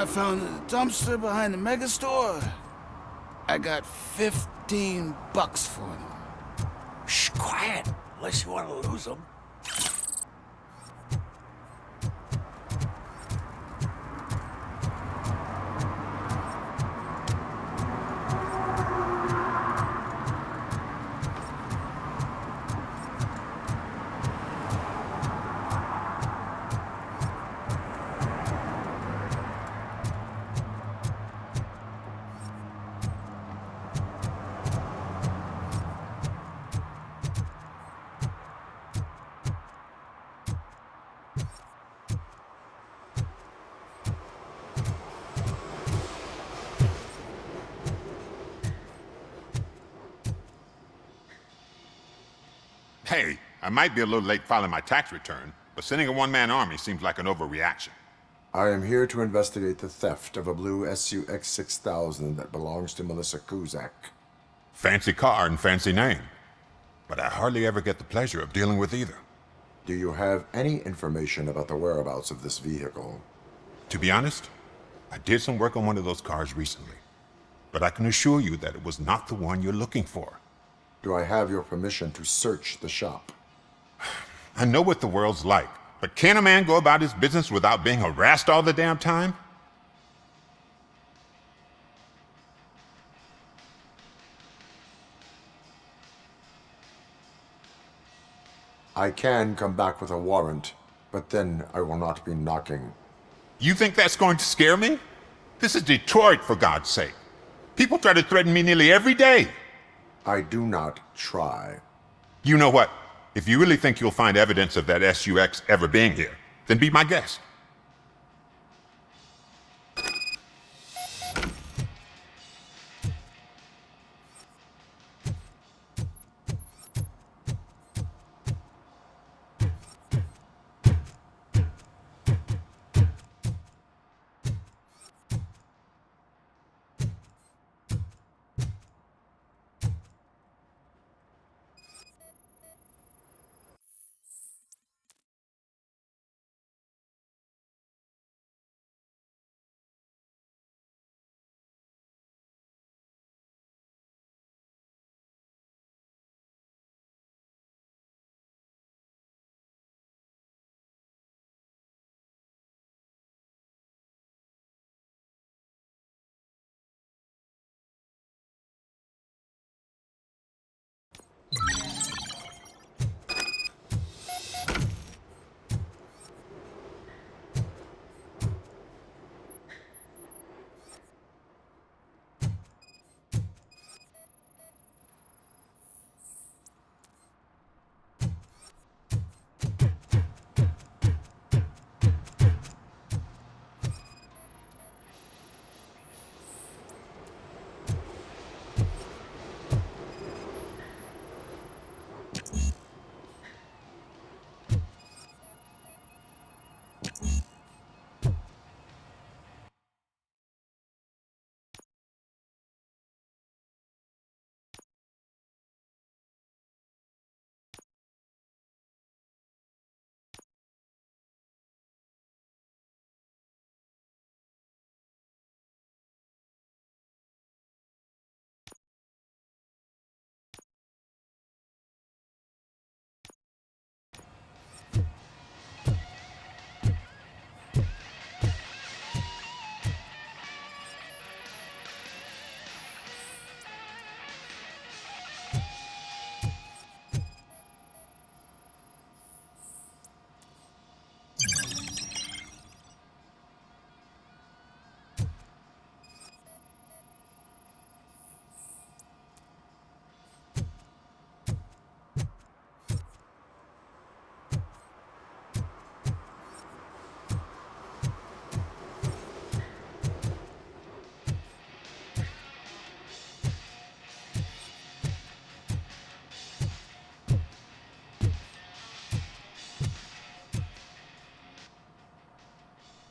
I found a dumpster behind the mega store. I got $15 for them. Shh, quiet, unless you want to lose them. Hey, I might be a little late filing my tax return, but sending a one-man army seems like an overreaction. I am here to investigate the theft of a blue SUX 6000 that belongs to Melissa Kuzak. Fancy car and fancy name, but I hardly ever get the pleasure of dealing with either. Do you have any information about the whereabouts of this vehicle? To be honest, I did some work on one of those cars recently, but I can assure you that it was not the one you're looking for. Do I have your permission to search the shop? I know what the world's like, but can a man go about his business without being harassed all the damn time? I can come back with a warrant, but then I will not be knocking. You think that's going to scare me? This is Detroit, for God's sake. People try to threaten me nearly every day. I do not try. You know what? If you really think you'll find evidence of that SUX ever being here, then be my guest.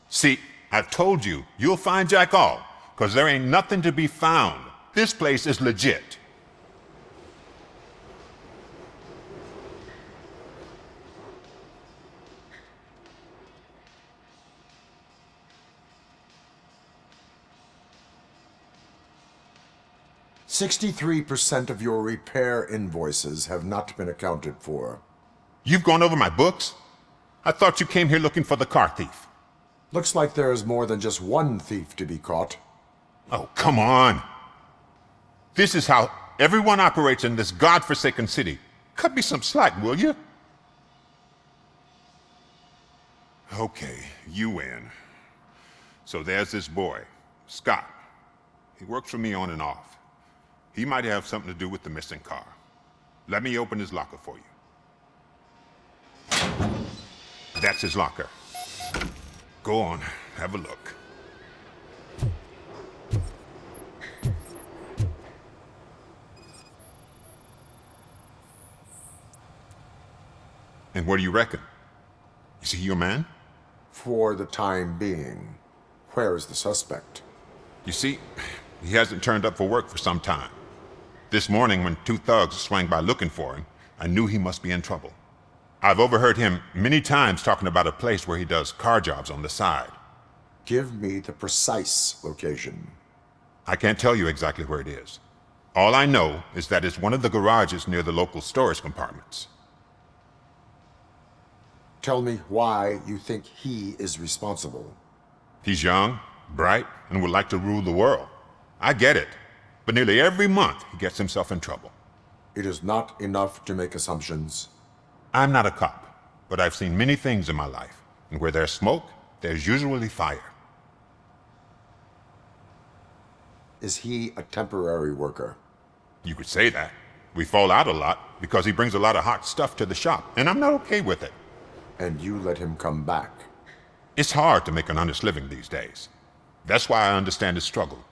See, I've told you, you'll find Jack all, 'cause there ain't nothing to be found. This place is legit. 63% of your repair invoices have not been accounted for. You've gone over my books? I thought you came here looking for the car thief. Looks like there is more than just one thief to be caught. Oh, come on. This is how everyone operates in this godforsaken city. Cut me some slack, will you? Okay, you win. So there's this boy, Scott. He works for me on and off. He might have something to do with the missing car. Let me open his locker for you. That's his locker. Go on, have a look. And what do you reckon? Is he your man? For the time being. Where is the suspect? You see, he hasn't turned up for work for some time. This morning, when two thugs swang by looking for him, I knew he must be in trouble. I've overheard him many times talking about a place where he does car jobs on the side. Give me the precise location. I can't tell you exactly where it is. All I know is that it's one of the garages near the local storage compartments. Tell me why you think he is responsible. He's young, bright, and would like to rule the world. I get it, but nearly every month he gets himself in trouble. It is not enough to make assumptions. I'm not a cop, but I've seen many things in my life, and where there's smoke, there's usually fire. Is he a temporary worker? You could say that. We fall out a lot because he brings a lot of hot stuff to the shop, and I'm not okay with it. And you let him come back? It's hard to make an honest living these days. That's why I understand his struggle,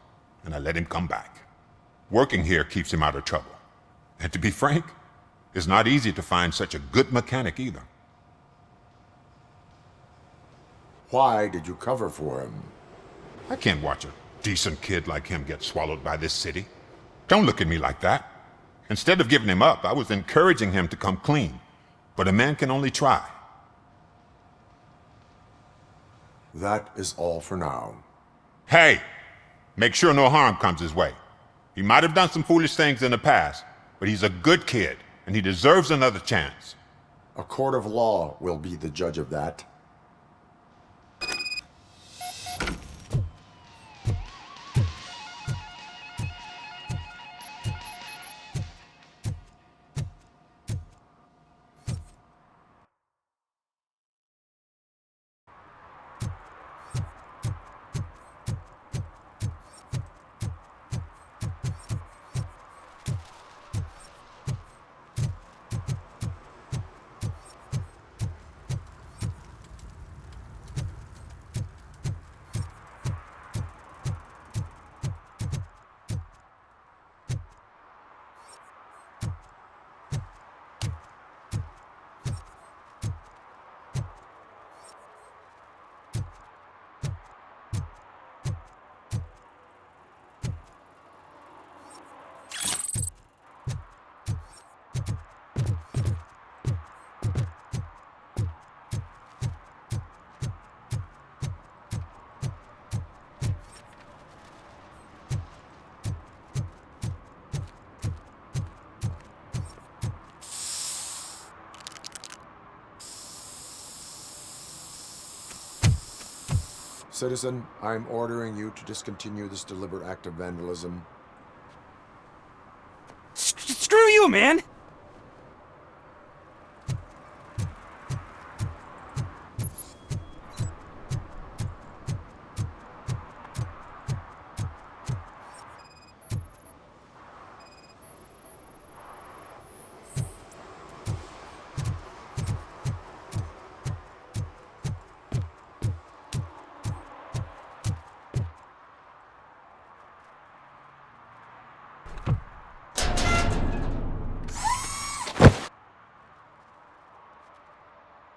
and I let him come back. Working here keeps him out of trouble. And to be frank, it's not easy to find such a good mechanic either. Why did you cover for him? I can't watch a decent kid like him get swallowed by this city. Don't look at me like that. Instead of giving him up, I was encouraging him to come clean. But a man can only try. That is all for now. Hey! Make sure no harm comes his way. He might have done some foolish things in the past, but he's a good kid, and he deserves another chance. A court of law will be the judge of that. Citizen, I'm ordering you to discontinue this deliberate act of vandalism. Screw you, man!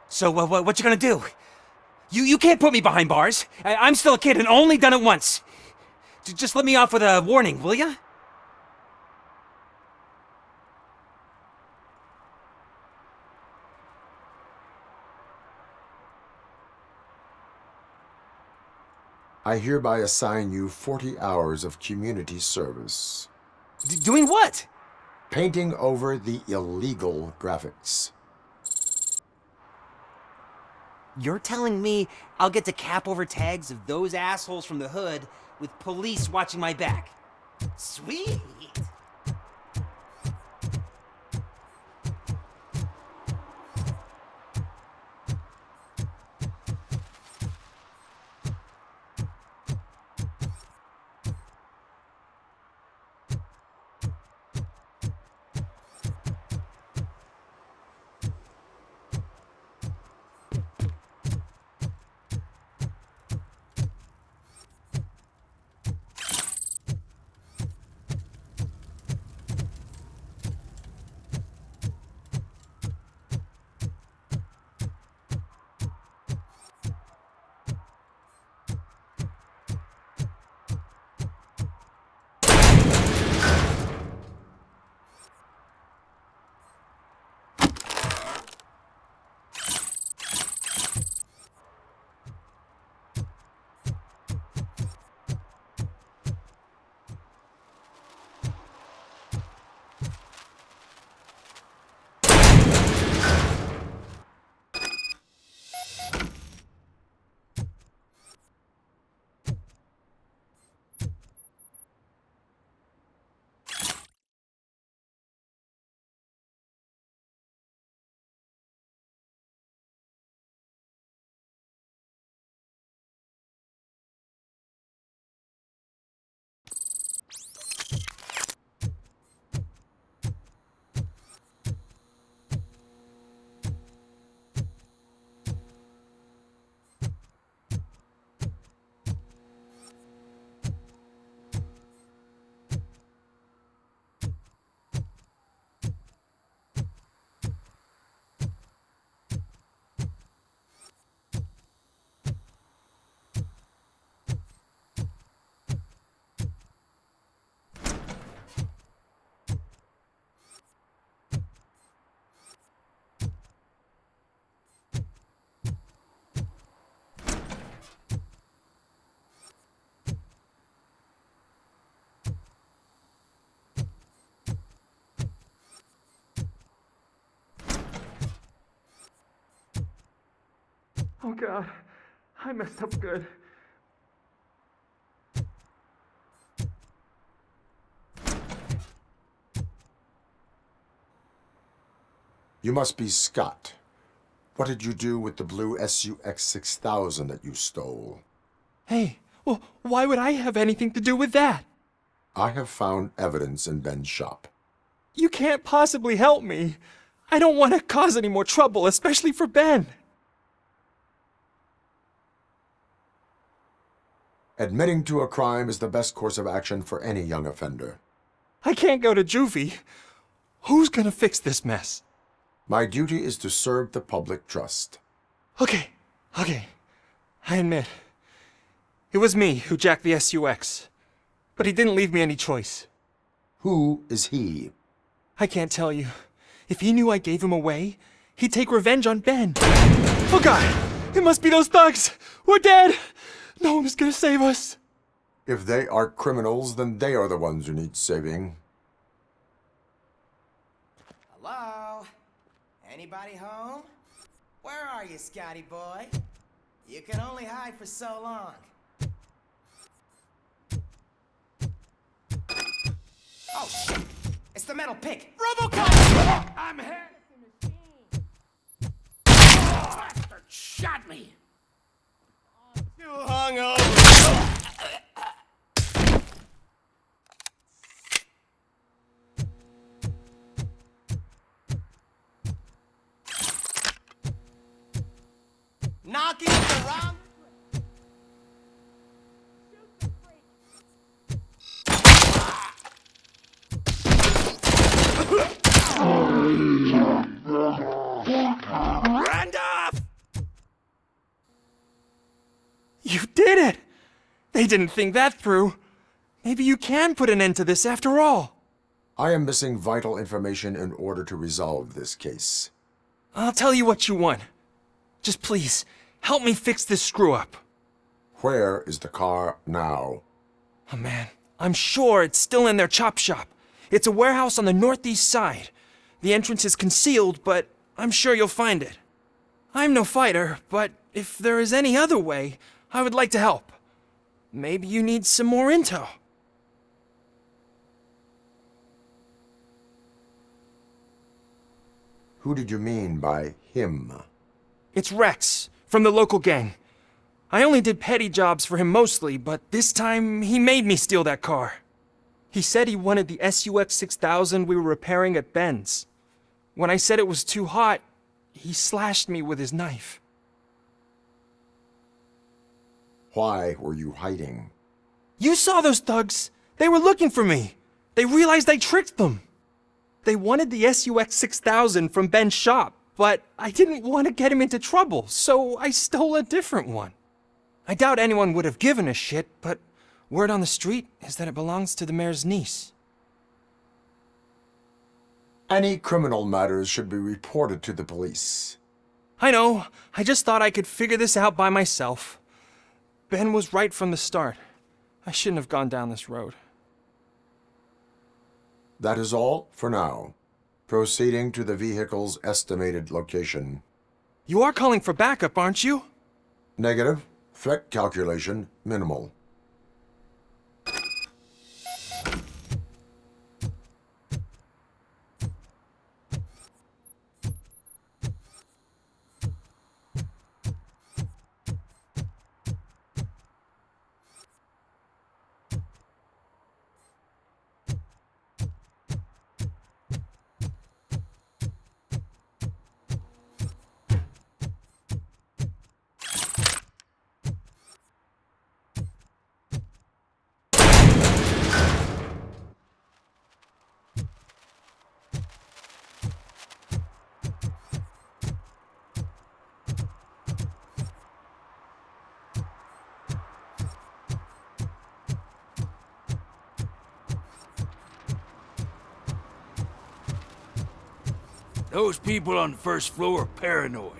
So, what you gonna do? You can't put me behind bars. I'm still a kid and only done it once. Just let me off with a warning, will ya? I hereby assign you 40 hours of community service. Doing what? Painting over the illegal graphics. You're telling me I'll get to cap over tags of those assholes from the hood with police watching my back? Sweet! Oh God, I messed up good. You must be Scott. What did you do with the blue SUX 6000 that you stole? Hey, well, why would I have anything to do with that? I have found evidence in Ben's shop. You can't possibly help me. I don't want to cause any more trouble, especially for Ben. Admitting to a crime is the best course of action for any young offender. I can't go to juvie. Who's gonna fix this mess? My duty is to serve the public trust. Okay. I admit. It was me who jacked the SUX. But he didn't leave me any choice. Who is he? I can't tell you. If he knew I gave him away, he'd take revenge on Ben. Oh God! It must be those thugs! We're dead! No one is gonna save us. If they are criminals, then they are the ones who need saving. Hello? Anybody home? Where are you, Scotty boy? You can only hide for so long. Oh, shit! It's the metal pig! RoboCop! I'm here! Bastard shot me! Too hungover! Knocking around. Randolph! You did it! They didn't think that through. Maybe you can put an end to this after all. I am missing vital information in order to resolve this case. I'll tell you what you want. Just please, help me fix this screw-up. Where is the car now? Oh man, I'm sure it's still in their chop shop. It's a warehouse on the northeast side. The entrance is concealed, but I'm sure you'll find it. I'm no fighter, but if there is any other way, I would like to help. Maybe you need some more intel. Who did you mean by him? It's Rex, from the local gang. I only did petty jobs for him mostly, but this time he made me steal that car. He said he wanted the SUX 6000 we were repairing at Ben's. When I said it was too hot, he slashed me with his knife. Why were you hiding? You saw those thugs! They were looking for me! They realized I tricked them! They wanted the SUX 6000 from Ben's shop, but I didn't want to get him into trouble, so I stole a different one. I doubt anyone would have given a shit, but word on the street is that it belongs to the mayor's niece. Any criminal matters should be reported to the police. I know. I just thought I could figure this out by myself. Ben was right from the start. I shouldn't have gone down this road. That is all for now. Proceeding to the vehicle's estimated location. You are calling for backup, aren't you? Negative. Threat calculation minimal. Those people on the first floor are paranoid.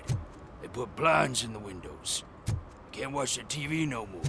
They put blinds in the windows. Can't watch the TV no more.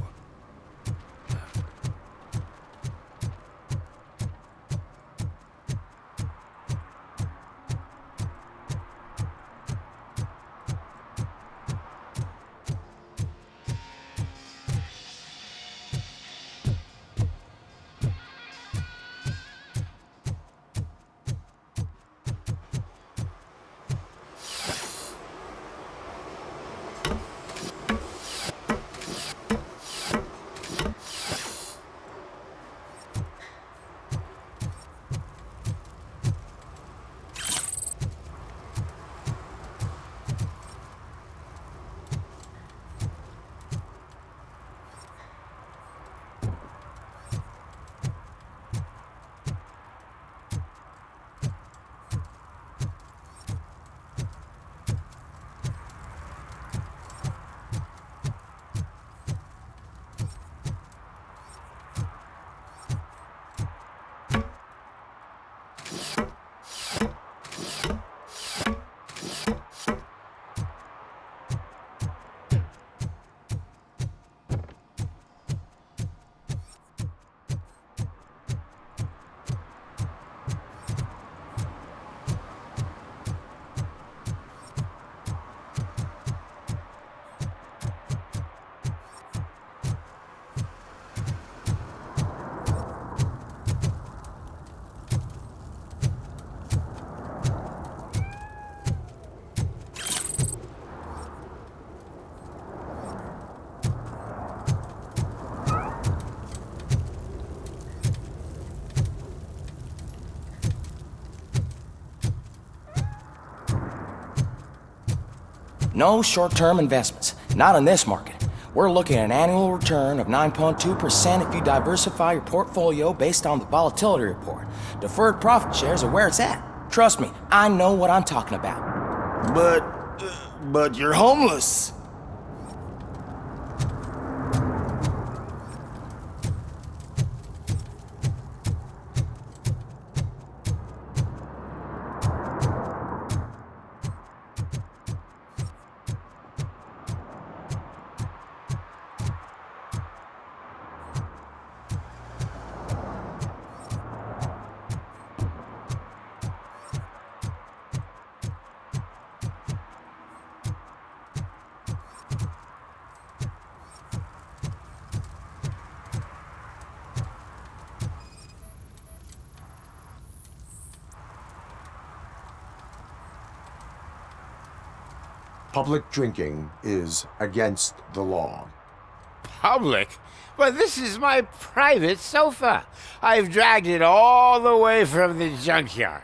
No short-term investments. Not in this market. We're looking at an annual return of 9.2% if you diversify your portfolio based on the volatility report. Deferred profit shares are where it's at. Trust me, I know what I'm talking about. But you're homeless. Public drinking is against the law. Public? But this is my private sofa. I've dragged it all the way from the junkyard.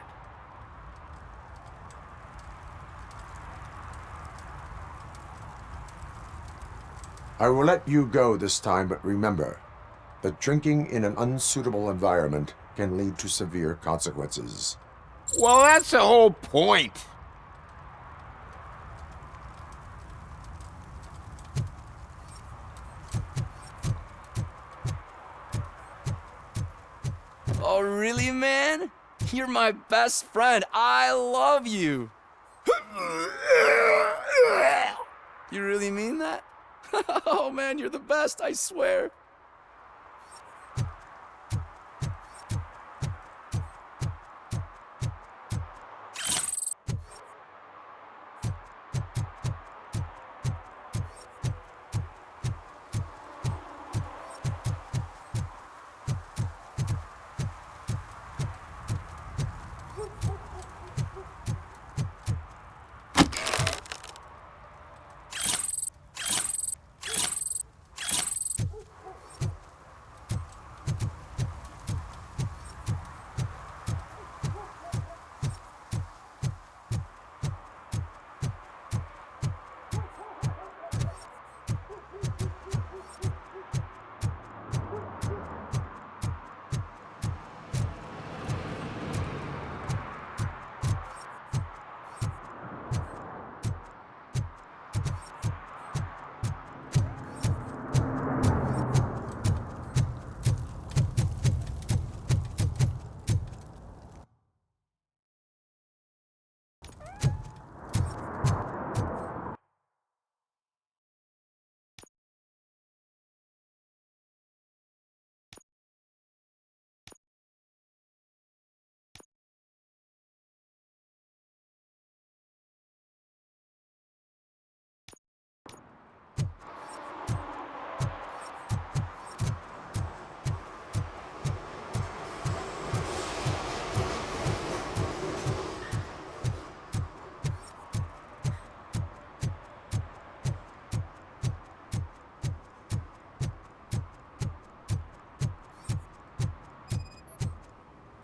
I will let you go this time, but remember that drinking in an unsuitable environment can lead to severe consequences. Well, that's the whole point. Oh, really, man? You're my best friend. I love you. You really mean that? Oh, man, you're the best, I swear.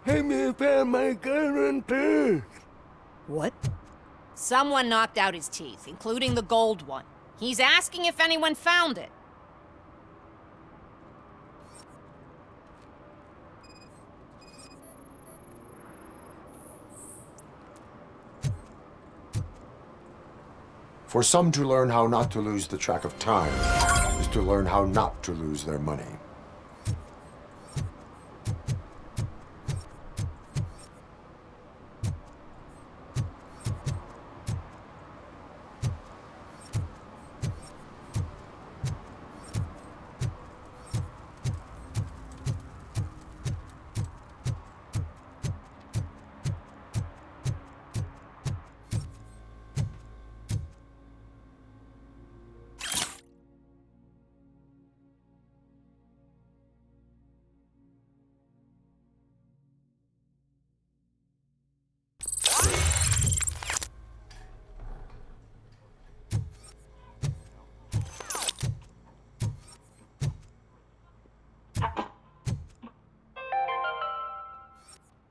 Hey, man, found my gun and purse. What? Someone knocked out his teeth, including the gold one. He's asking if anyone found it. For some, to learn how not to lose the track of time is to learn how not to lose their money.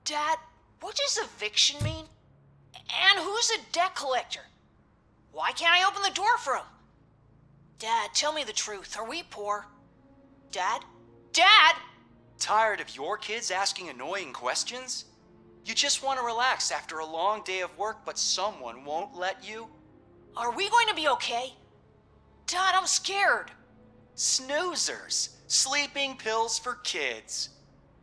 Dad, what does eviction mean? And who's a debt collector? Why can't I open the door for him? Dad, tell me the truth. Are we poor? Dad? Dad! Tired of your kids asking annoying questions? You just want to relax after a long day of work, but someone won't let you? Are we going to be okay? Dad, I'm scared. Snoozers. Sleeping pills for kids.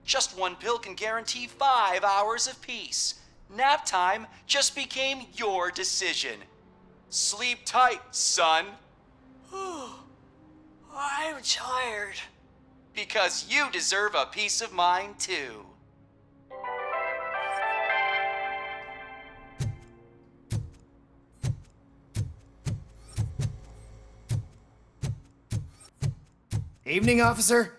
Just one pill can guarantee 5 hours of peace. Nap time just became your decision. Sleep tight, son. I'm tired. Because you deserve a peace of mind, too. Evening, officer.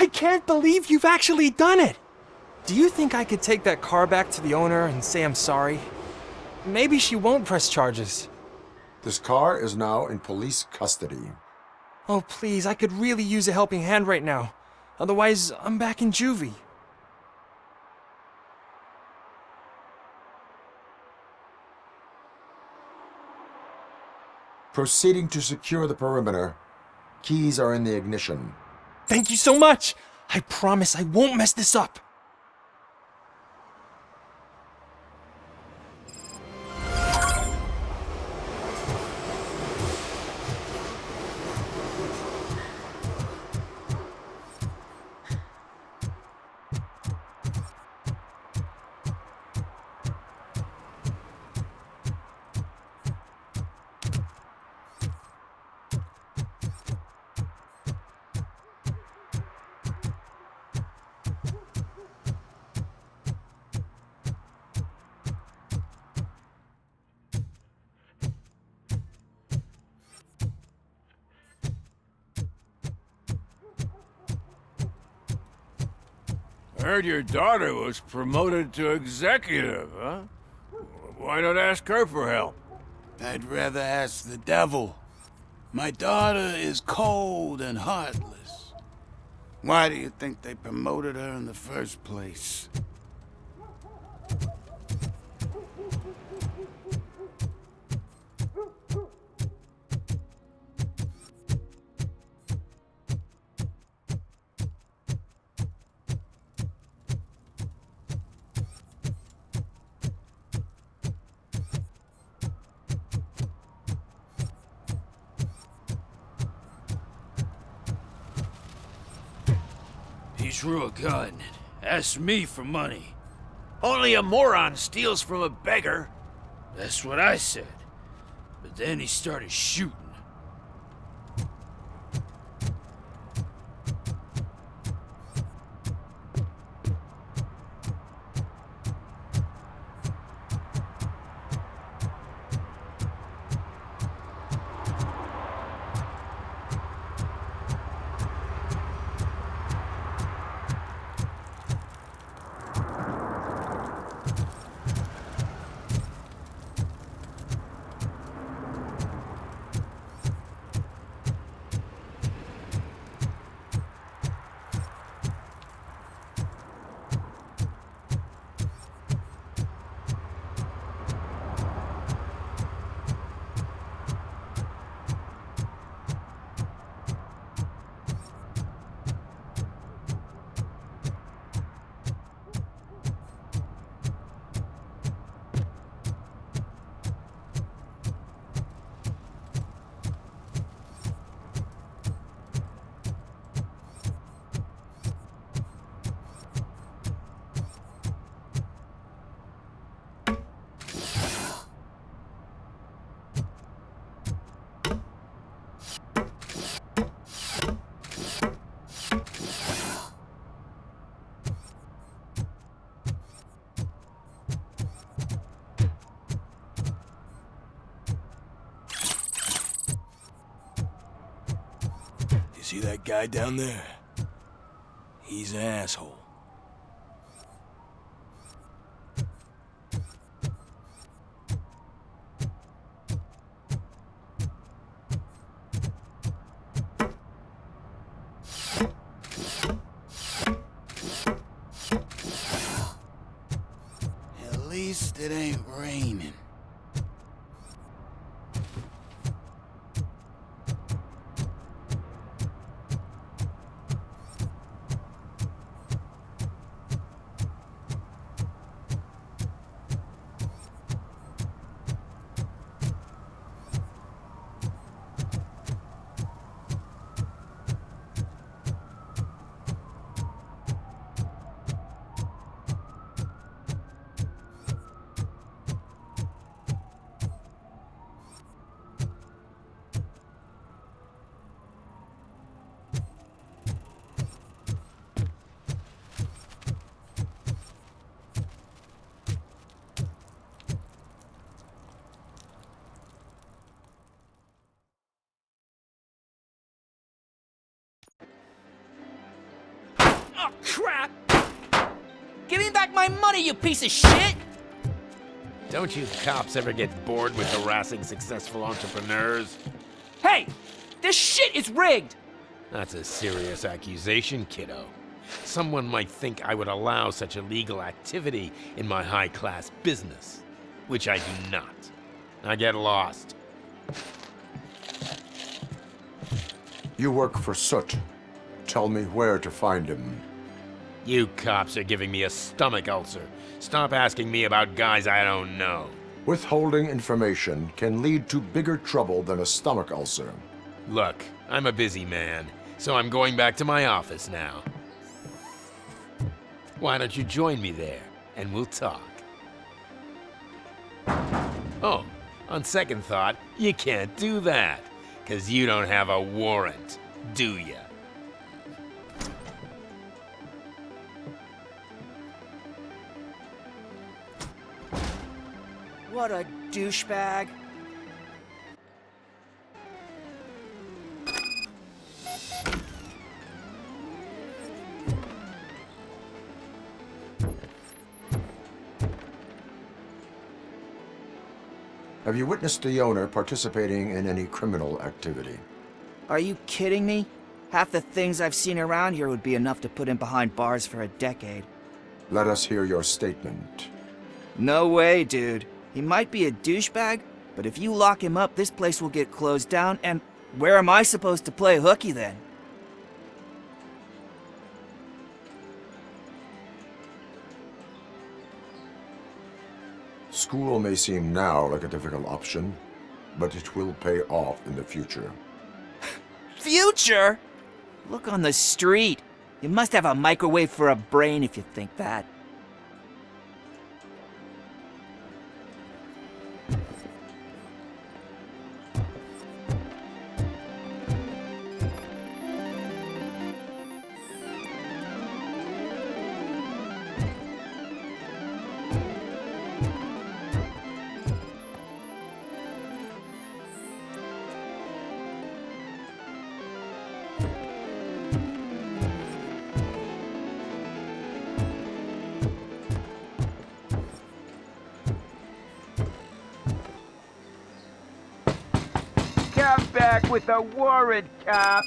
I can't believe you've actually done it! Do you think I could take that car back to the owner and say I'm sorry? Maybe she won't press charges. This car is now in police custody. Oh, please, I could really use a helping hand right now. Otherwise, I'm back in juvie. Proceeding to secure the perimeter. Keys are in the ignition. Thank you so much! I promise I won't mess this up! Heard your daughter was promoted to executive, huh? Why not ask her for help? I'd rather ask the devil. My daughter is cold and heartless. Why do you think they promoted her in the first place? He drew a gun and asked me for money. Only a moron steals from a beggar. That's what I said. But then he started shooting. See that guy down there? He's an asshole. At least it ain't raining. Oh, crap! Give me back my money, you piece of shit! Don't you cops ever get bored with harassing successful entrepreneurs? Hey! This shit is rigged! That's a serious accusation, kiddo. Someone might think I would allow such illegal activity in my high-class business, which I do not. Now get lost. You work for Soot. Tell me where to find him. You cops are giving me a stomach ulcer. Stop asking me about guys I don't know. Withholding information can lead to bigger trouble than a stomach ulcer. Look, I'm a busy man, so I'm going back to my office now. Why don't you join me there, and we'll talk. Oh, on second thought, you can't do that, 'cause you don't have a warrant, do ya? What a douchebag. Have you witnessed the owner participating in any criminal activity? Are you kidding me? Half the things I've seen around here would be enough to put him behind bars for a decade. Let us hear your statement. No way, dude. He might be a douchebag, but if you lock him up, this place will get closed down, and where am I supposed to play hooky then? School may seem now like a difficult option, but it will pay off in the future. Future? Look on the street. You must have a microwave for a brain if you think that. Come back with a warrant, cop!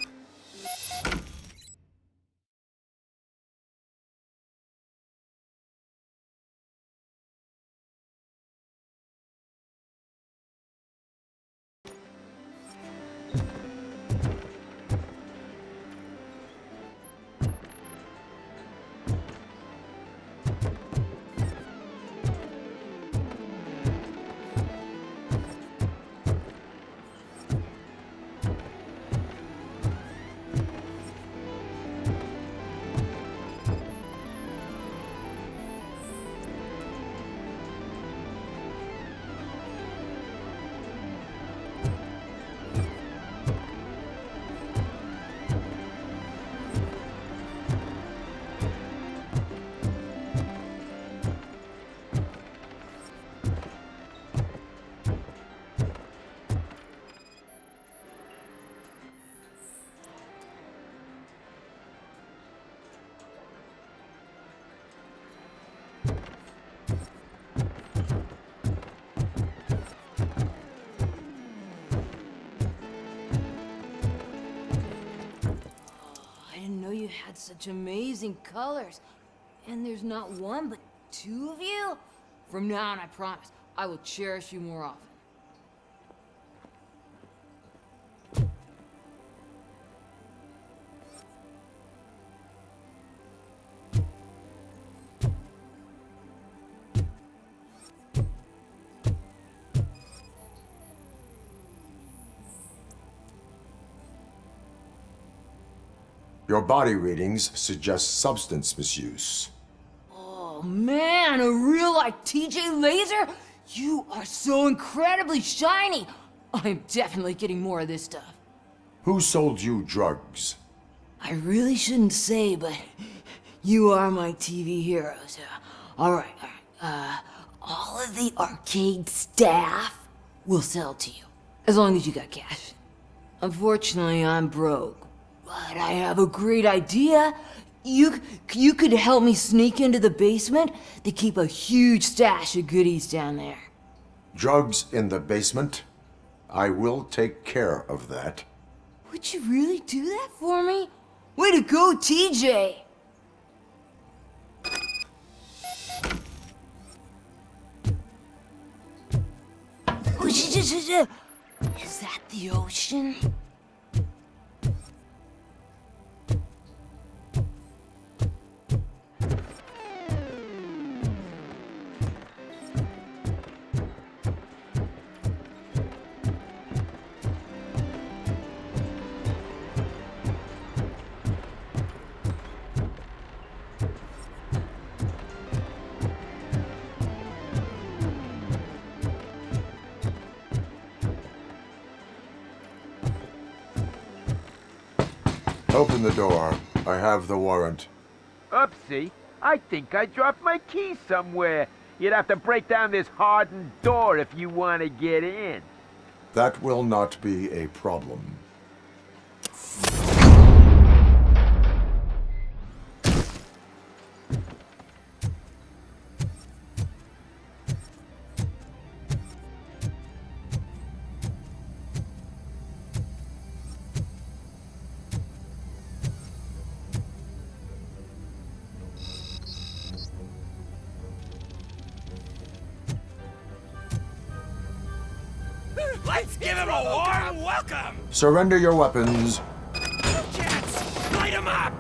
You had such amazing colors. And there's not one, but two of you? From now on, I promise, I will cherish you more often. Your body readings suggest substance misuse. Oh man, a real like TJ Laser? You are so incredibly shiny. I'm definitely getting more of this stuff. Who sold you drugs? I really shouldn't say, but you are my TV heroes. All right. All of the arcade staff will sell to you, as long as you got cash. Unfortunately, I'm broke. But I have a great idea. You could help me sneak into the basement. They keep a huge stash of goodies down there. Drugs in the basement? I will take care of that. Would you really do that for me? Way to go, TJ! Is that the ocean? Open the door. I have the warrant. Oopsie. I think I dropped my key somewhere. You'd have to break down this hardened door if you want to get in. That will not be a problem. Let's give him a warm welcome! Surrender your weapons. Jets, light him up!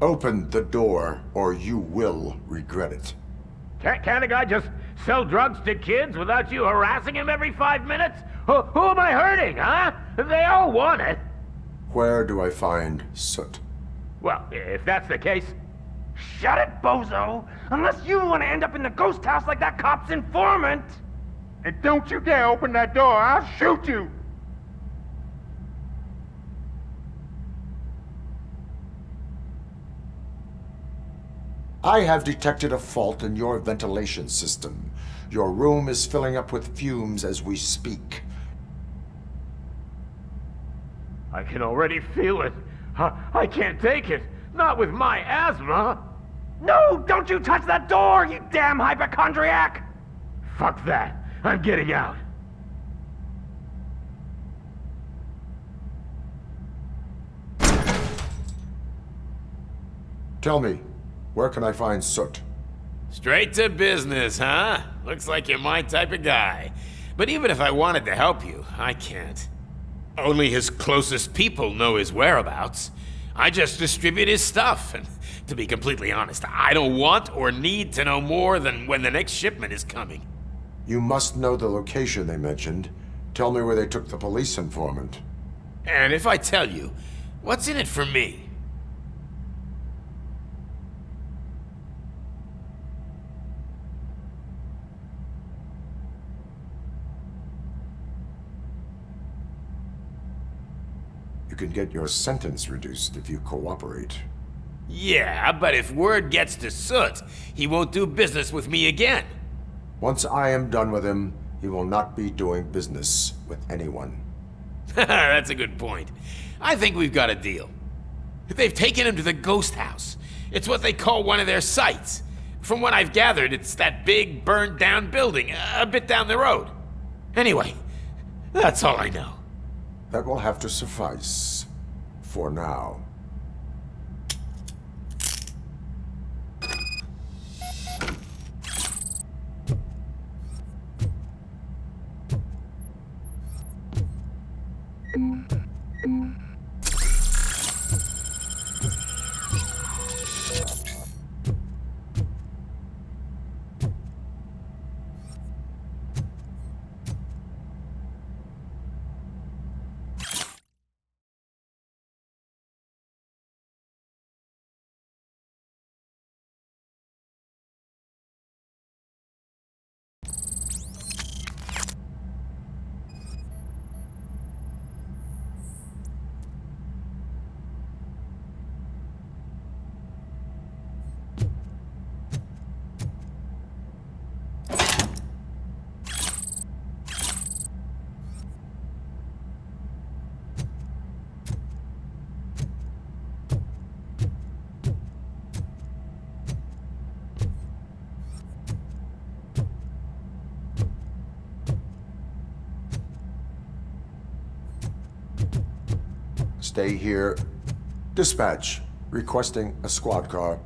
Open the door, or you will regret it. Can't a guy just sell drugs to kids without you harassing him every 5 minutes? Who am I hurting, huh? They all want it. Where do I find Soot? Well, if that's the case... Shut it, bozo! Unless you want to end up in the ghost house like that cop's informant! And don't you dare open that door, I'll shoot you! I have detected a fault in your ventilation system. Your room is filling up with fumes as we speak. I can already feel it. I can't take it. Not with my asthma. No! Don't you touch that door, you damn hypochondriac! Fuck that. I'm getting out. Tell me, where can I find Soot? Straight to business, huh? Looks like you're my type of guy. But even if I wanted to help you, I can't. Only his closest people know his whereabouts. I just distribute his stuff, and to be completely honest, I don't want or need to know more than when the next shipment is coming. You must know the location they mentioned. Tell me where they took the police informant. And if I tell you, what's in it for me? You can get your sentence reduced if you cooperate. Yeah, but if word gets to Soot, he won't do business with me again. Once I am done with him, he will not be doing business with anyone. That's a good point. I think we've got a deal. They've taken him to the ghost house. It's what they call one of their sites. From what I've gathered, it's that big, burned-down building a bit down the road. Anyway, that's all I know. That will have to suffice. For now. Stay here. Dispatch. Requesting a squad car.